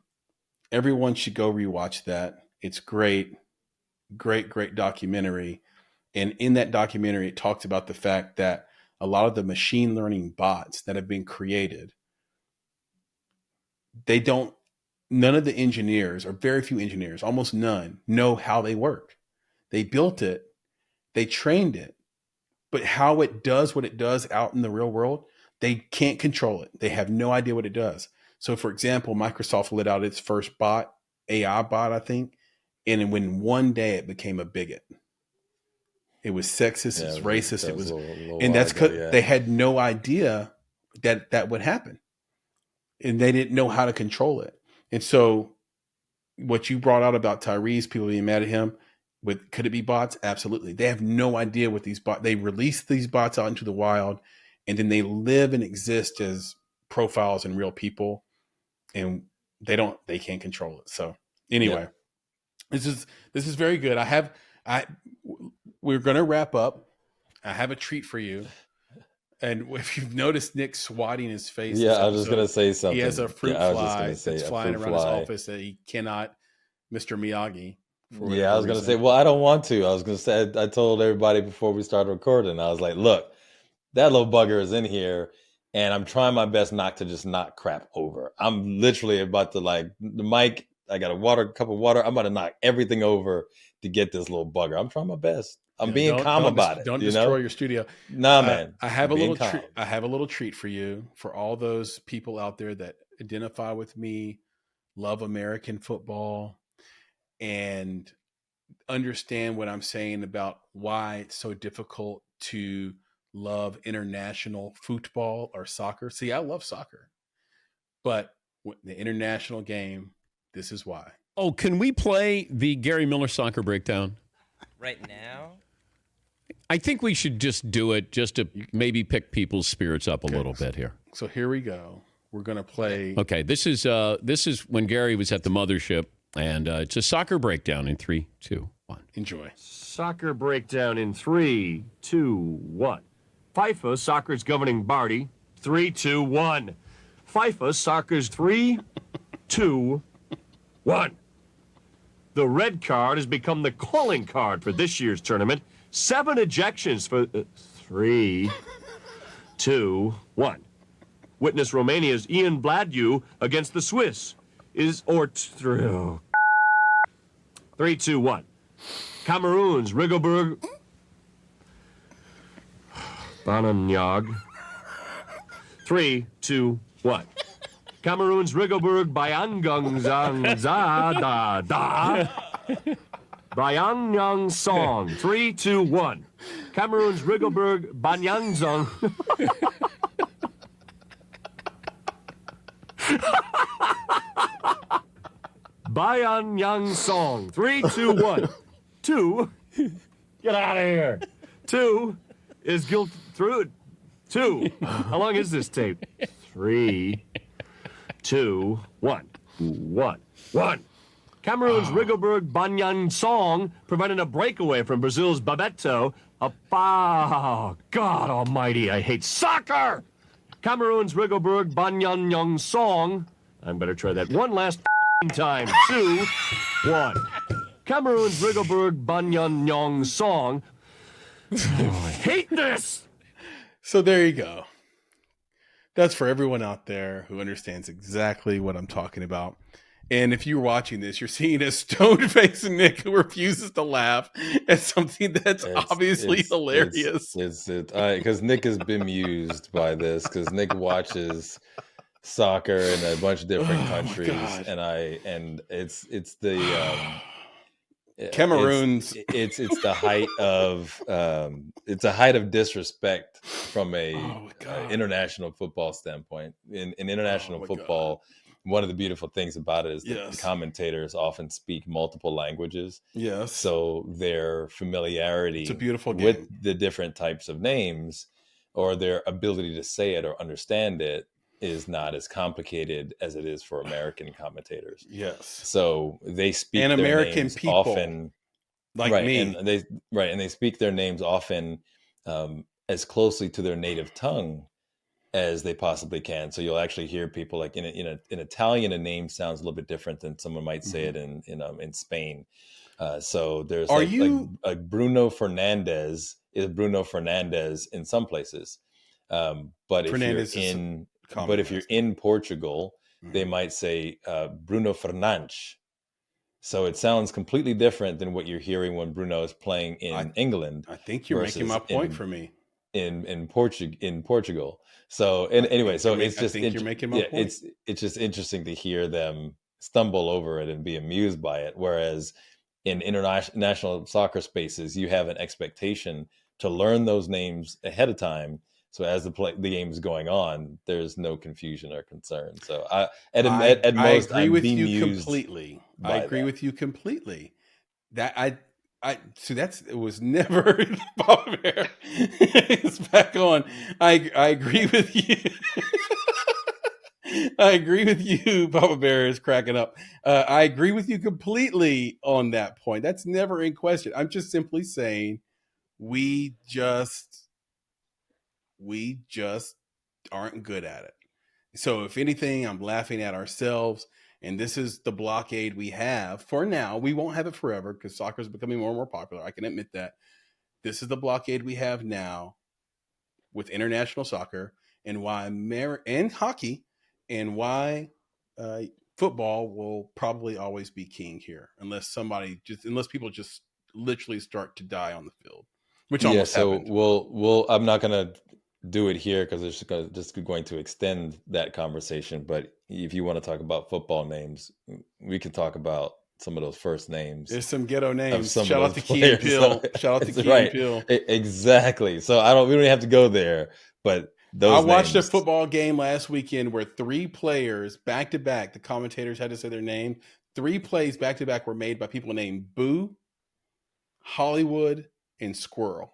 Everyone should go rewatch that. It's great documentary. And in that documentary, it talks about the fact that a lot of the machine learning bots that have been created, none of the engineers, or very few engineers, almost none, know how they work. They built it, they trained it, but how it does what it does out in the real world, they can't control it. They have no idea what it does. So, for example, Microsoft let out its first bot, AI bot, I think, and when one day it became a bigot. It was sexist, it's racist, it was, and that's because they had no idea that would happen, and they didn't know how to control it. And so, what you brought out about Tyrese, people being mad at him, could it be bots? Absolutely. They have no idea what these bots. They release these bots out into the wild, and then they live and exist as profiles and real people, and they can't control it. So anyway, this is very good. We're going to wrap up. I have a treat for you. And if you've noticed Nick swatting his face. Yeah, I was just going to say something. He has a fruit fly that's flying around his office that he cannot, Mr. Miyagi. Yeah, I was going to say, well, I don't want to. I was going to say, I told everybody before we started recording, I was like, look, that little bugger is in here, and I'm trying my best not to just knock crap over. I'm literally about to, like, the mic, I got a cup of water. I'm about to knock everything over to get this little bugger. I'm trying my best. I'm being calm about it. Don't destroy your studio. Nah, man. I have a little treat for you, for all those people out there that identify with me, love American football, and understand what I'm saying about why it's so difficult to love international football or soccer. See, I love soccer, but the international game, this is why. Oh, can we play the Gary Miller soccer breakdown? Right now? I think we should just do it just to maybe pick people's spirits up a little bit here. So here we go. We're going to play. Okay, this is when Gary was at the mothership, and it's a soccer breakdown in 3, 2, 1. Enjoy. Soccer breakdown in 3, 2, 1. FIFA, soccer's governing body. 3, 2, 1. FIFA, soccer's 3, 2, 1. The red card has become the calling card for this year's tournament. 7 ejections for 3, 2, 1. Witness Romania's Ian Bladu against the Swiss. 3, 2, 1. Cameroon's Rigobert Bananyag. 3, 2, 1. Cameroon's Rigobert Bayangang Bayanyang Song. 3, 2, 1. Cameroon's Rigobert Banyangzong. Bayanyang Song. 3, 2, 1. 2. Get out of here. 2 is guilt through. 2. How long is this tape? 3, 2, 1. 1. Cameroon's Rigobert Banyan Song prevented a breakaway from Brazil's Babeto. God almighty, I hate soccer! Cameroon's Rigobert Banyan Young Song. I'm going to try that one last time. 2, 1. Cameroon's Rigobert Banyan Young Song. Oh, I hate this! So there you go. That's for everyone out there who understands exactly what I'm talking about. And if you're watching this, you're seeing a stone-faced Nick who refuses to laugh at something that's obviously hilarious. Because Nick has been bemused by this, because Nick watches soccer in a bunch of different countries, and it's the Cameroon's. It's the height of disrespect from a international football standpoint. In international football. one of the beautiful things about it is that the Yes. commentators often speak multiple languages. Yes. So their familiarity It's a beautiful with game. the different types of names, or their ability to say it or understand it, is not as complicated as it is for American commentators. Yes. So they speak And their American names people often, like right? me. And they speak their names often as closely to their native tongue as they possibly can. So you'll actually hear people like in Italian, a name sounds a little bit different than someone might say it in Spain. So there's like Bruno Fernandez is Bruno Fernandez in some places. But Fernandez if you're in Portugal, they might say Bruno Fernandes. So it sounds completely different than what you're hearing when Bruno is playing in England. I think you're making my point for me. In Portugal. So anyway, so it's just you're making my point. It's just interesting to hear them stumble over it and be amused by it. Whereas in international soccer spaces, you have an expectation to learn those names ahead of time. So as the game is going on, there's no confusion or concern. So I agree with you completely. I agree with you completely. That it was never Papa Bear. It's back on. I agree with you. I agree with you. Papa Bear is cracking up. I agree with you completely on that point. That's never in question. I'm just simply saying we just aren't good at it. So if anything, I'm laughing at ourselves. And this is the blockade we have for now. We won't have it forever because soccer is becoming more and more popular. I can admit that. This is the blockade we have now with international soccer, and why and hockey, and why football will probably always be king here, unless people just literally start to die on the field, which almost happened. We'll I'm not gonna do it here because it's just going to extend that conversation. But if you want to talk about football names, we can talk about some of those first names. There's some ghetto names. Shout out to Key and Peele. Shout out to Key and Peele. Exactly. So we don't have to go there. But I watched a football game last weekend where 3 players back to back, the commentators had to say their name. 3 plays back to back were made by people named Boo, Hollywood, and Squirrel.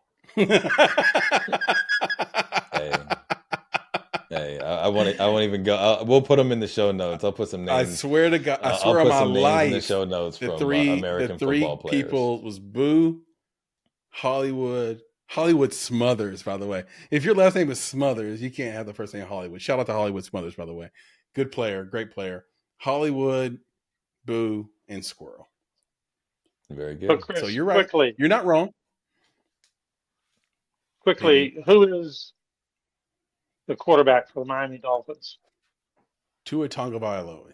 Hey, I won't even go. We'll put them in the show notes. I'll put some names. I swear to God, I swear on my life, in the show notes the from three American football players. People was Boo, Hollywood Smothers. By the way, if your last name is Smothers, you can't have the first name Hollywood. Shout out to Hollywood Smothers, by the way. Good player, great player. Hollywood, Boo, and Squirrel. Very good. Chris, so you're right. Quickly, you're not wrong. Quickly, who is the quarterback for the Miami Dolphins? Tua Tagovailoa.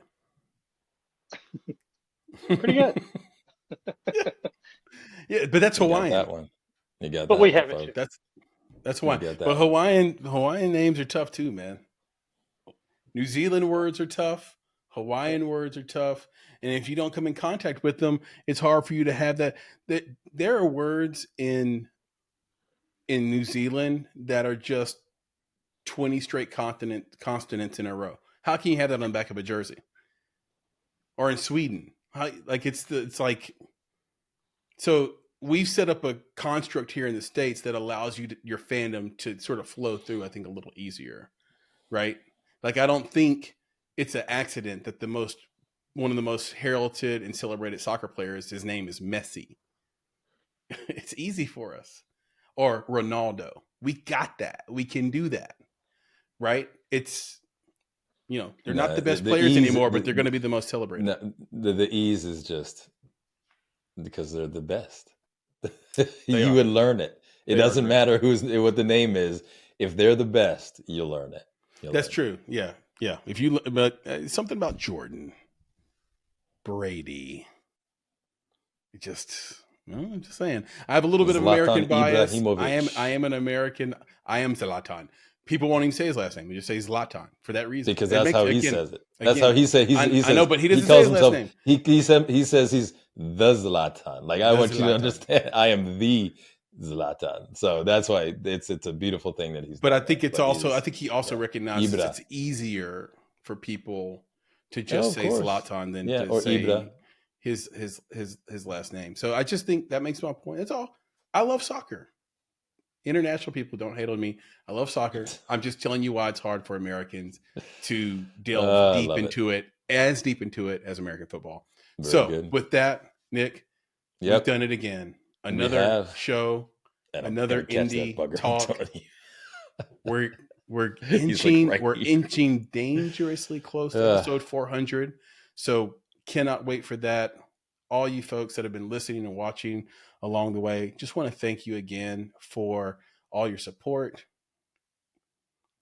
Pretty good. Yeah, but that's Hawaiian. That one. You got but that we one, have it. folks. That's Hawaiian. But Hawaiian names are tough too, man. New Zealand words are tough. Hawaiian words are tough. And if you don't come in contact with them, it's hard for you to have that. There are words in New Zealand that are just 20 straight consonants in a row. How can you have that on the back of a jersey? Or in Sweden? So we've set up a construct here in the States that allows your fandom to sort of flow through, I think, a little easier, right? Like, I don't think it's an accident that one of the most heralded and celebrated soccer players, his name is Messi. It's easy for us. Or Ronaldo. We got that. We can do that. Right? It's, they're not the best players anymore, but they're going to be the most celebrated. The ease is just because they're the best. You would learn it. It doesn't matter what the name is. If they're the best, you'll learn it. That's true. Yeah. Yeah. But something about Jordan, Brady, I'm just saying. I have a little bit of American bias. I am an American. I am Zlatan. People won't even say his last name. They just say Zlatan for that reason. Because that's how he says it. That's how he says. I know, but he doesn't say his last name. He says he's the Zlatan. Like, I want you to understand, I am the Zlatan. So that's why it's a beautiful thing that he's. But I think I think he also recognizes it's easier for people to just say course. Zlatan than Yeah, to or say Ibra. his last name. So I just think that makes my point. That's all. I love soccer. International people don't hate on me. I love soccer. I'm just telling you why it's hard for Americans to delve deep love into it, as deep into it as American football. Very So good. with that, Nick, we've Yep. done it again. We Another have. show, And another I'm gonna catch that indie bugger, I'm talk. telling you. We're He's inching, like right we're here. inching dangerously close to episode 400. So cannot wait for that. All you folks that have been listening and watching along the way, just want to thank you again for all your support,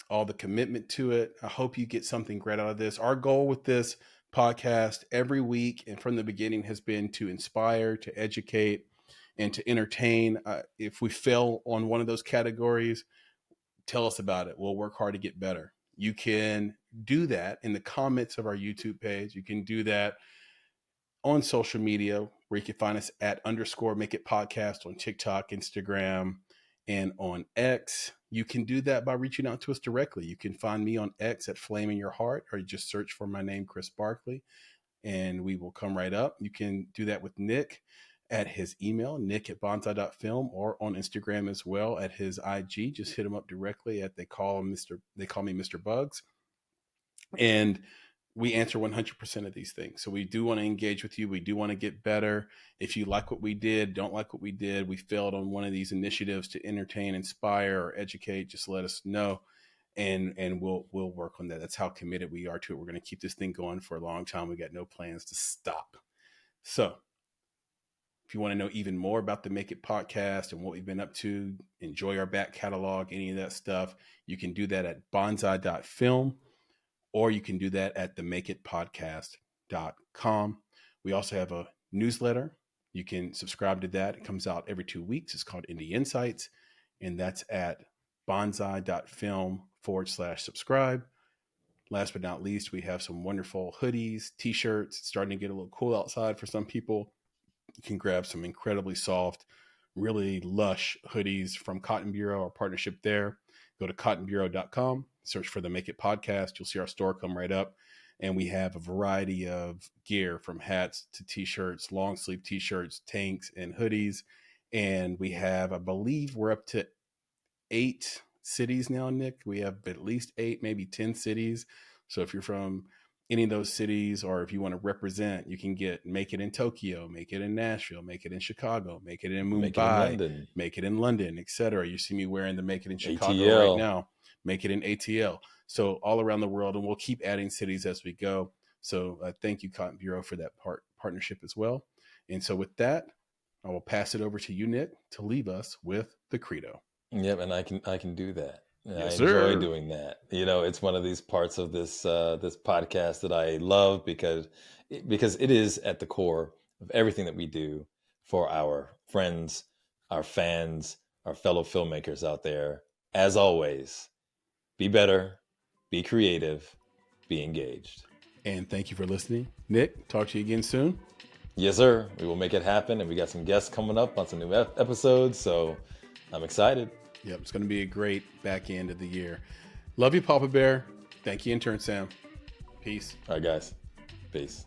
all the commitment to it. I hope you get something great out of this. Our goal with this podcast every week and from the beginning has been to inspire, to educate, and to entertain. If we fail on one of those categories, tell us about it. We'll work hard to get better. You can do that in the comments of our YouTube page. You can do that on social media, where you can find us at _MakeItPodcast on TikTok, Instagram, and on X. You can do that by reaching out to us directly. You can find me on X at Flame in Your Heart, or you just search for my name, Chris Barkley, and we will come right up. You can do that with Nick at his email, nick@bonsai.film, or on Instagram as well at his IG. Just hit him up directly at they call me Mr. Bugs. And we answer 100% of these things. So we do want to engage with you. We do want to get better. If you like what we did, don't like what we did, we failed on one of these initiatives to entertain, inspire, or educate, just let us know. And we'll work on that. That's how committed we are to it. We're going to keep this thing going for a long time. We got no plans to stop. So if you want to know even more about the Make It podcast and what we've been up to, enjoy our back catalog, any of that stuff, you can do that at bonsai.film. Or you can do that at themakeitpodcast.com. We also have a newsletter. You can subscribe to that. It comes out every 2 weeks. It's called Indie Insights. And that's at bonsai.film/subscribe. Last but not least, we have some wonderful hoodies, t-shirts. It's starting to get a little cool outside for some people. You can grab some incredibly soft, really lush hoodies from Cotton Bureau, our partnership there. Go to cottonbureau.com, search for the Make It podcast. You'll see our store come right up. And we have a variety of gear, from hats to t-shirts, long sleeve t-shirts, tanks, and hoodies. And we have, I believe we're up to 8 cities now, Nick. We have at least 8, maybe 10 cities. So if you're from any of those cities, or if you want to represent, you can make it in Tokyo, make it in Nashville, make it in Chicago, make it in Mumbai, make it in London, etc. You see me wearing the Make It in Chicago ATL. right now, make it in ATL. So all around the world, and we'll keep adding cities as we go. So thank you, Cotton Bureau, for that partnership as well. And so with that, I will pass it over to you, Nick, to leave us with the credo. Yep, and I can do that. Yes, I enjoy sir. doing that. It's one of these parts of this this podcast that I love because it is at the core of everything that we do for our friends, our fans, our fellow filmmakers out there. As always, be better, be creative, be engaged. And thank you for listening. Nick, talk to you again soon. Yes, sir. We will make it happen, and we got some guests coming up on some new episodes, so I'm excited. Yep, it's going to be a great back end of the year. Love you, Papa Bear. Thank you, Intern Sam. Peace. All right, guys. Peace.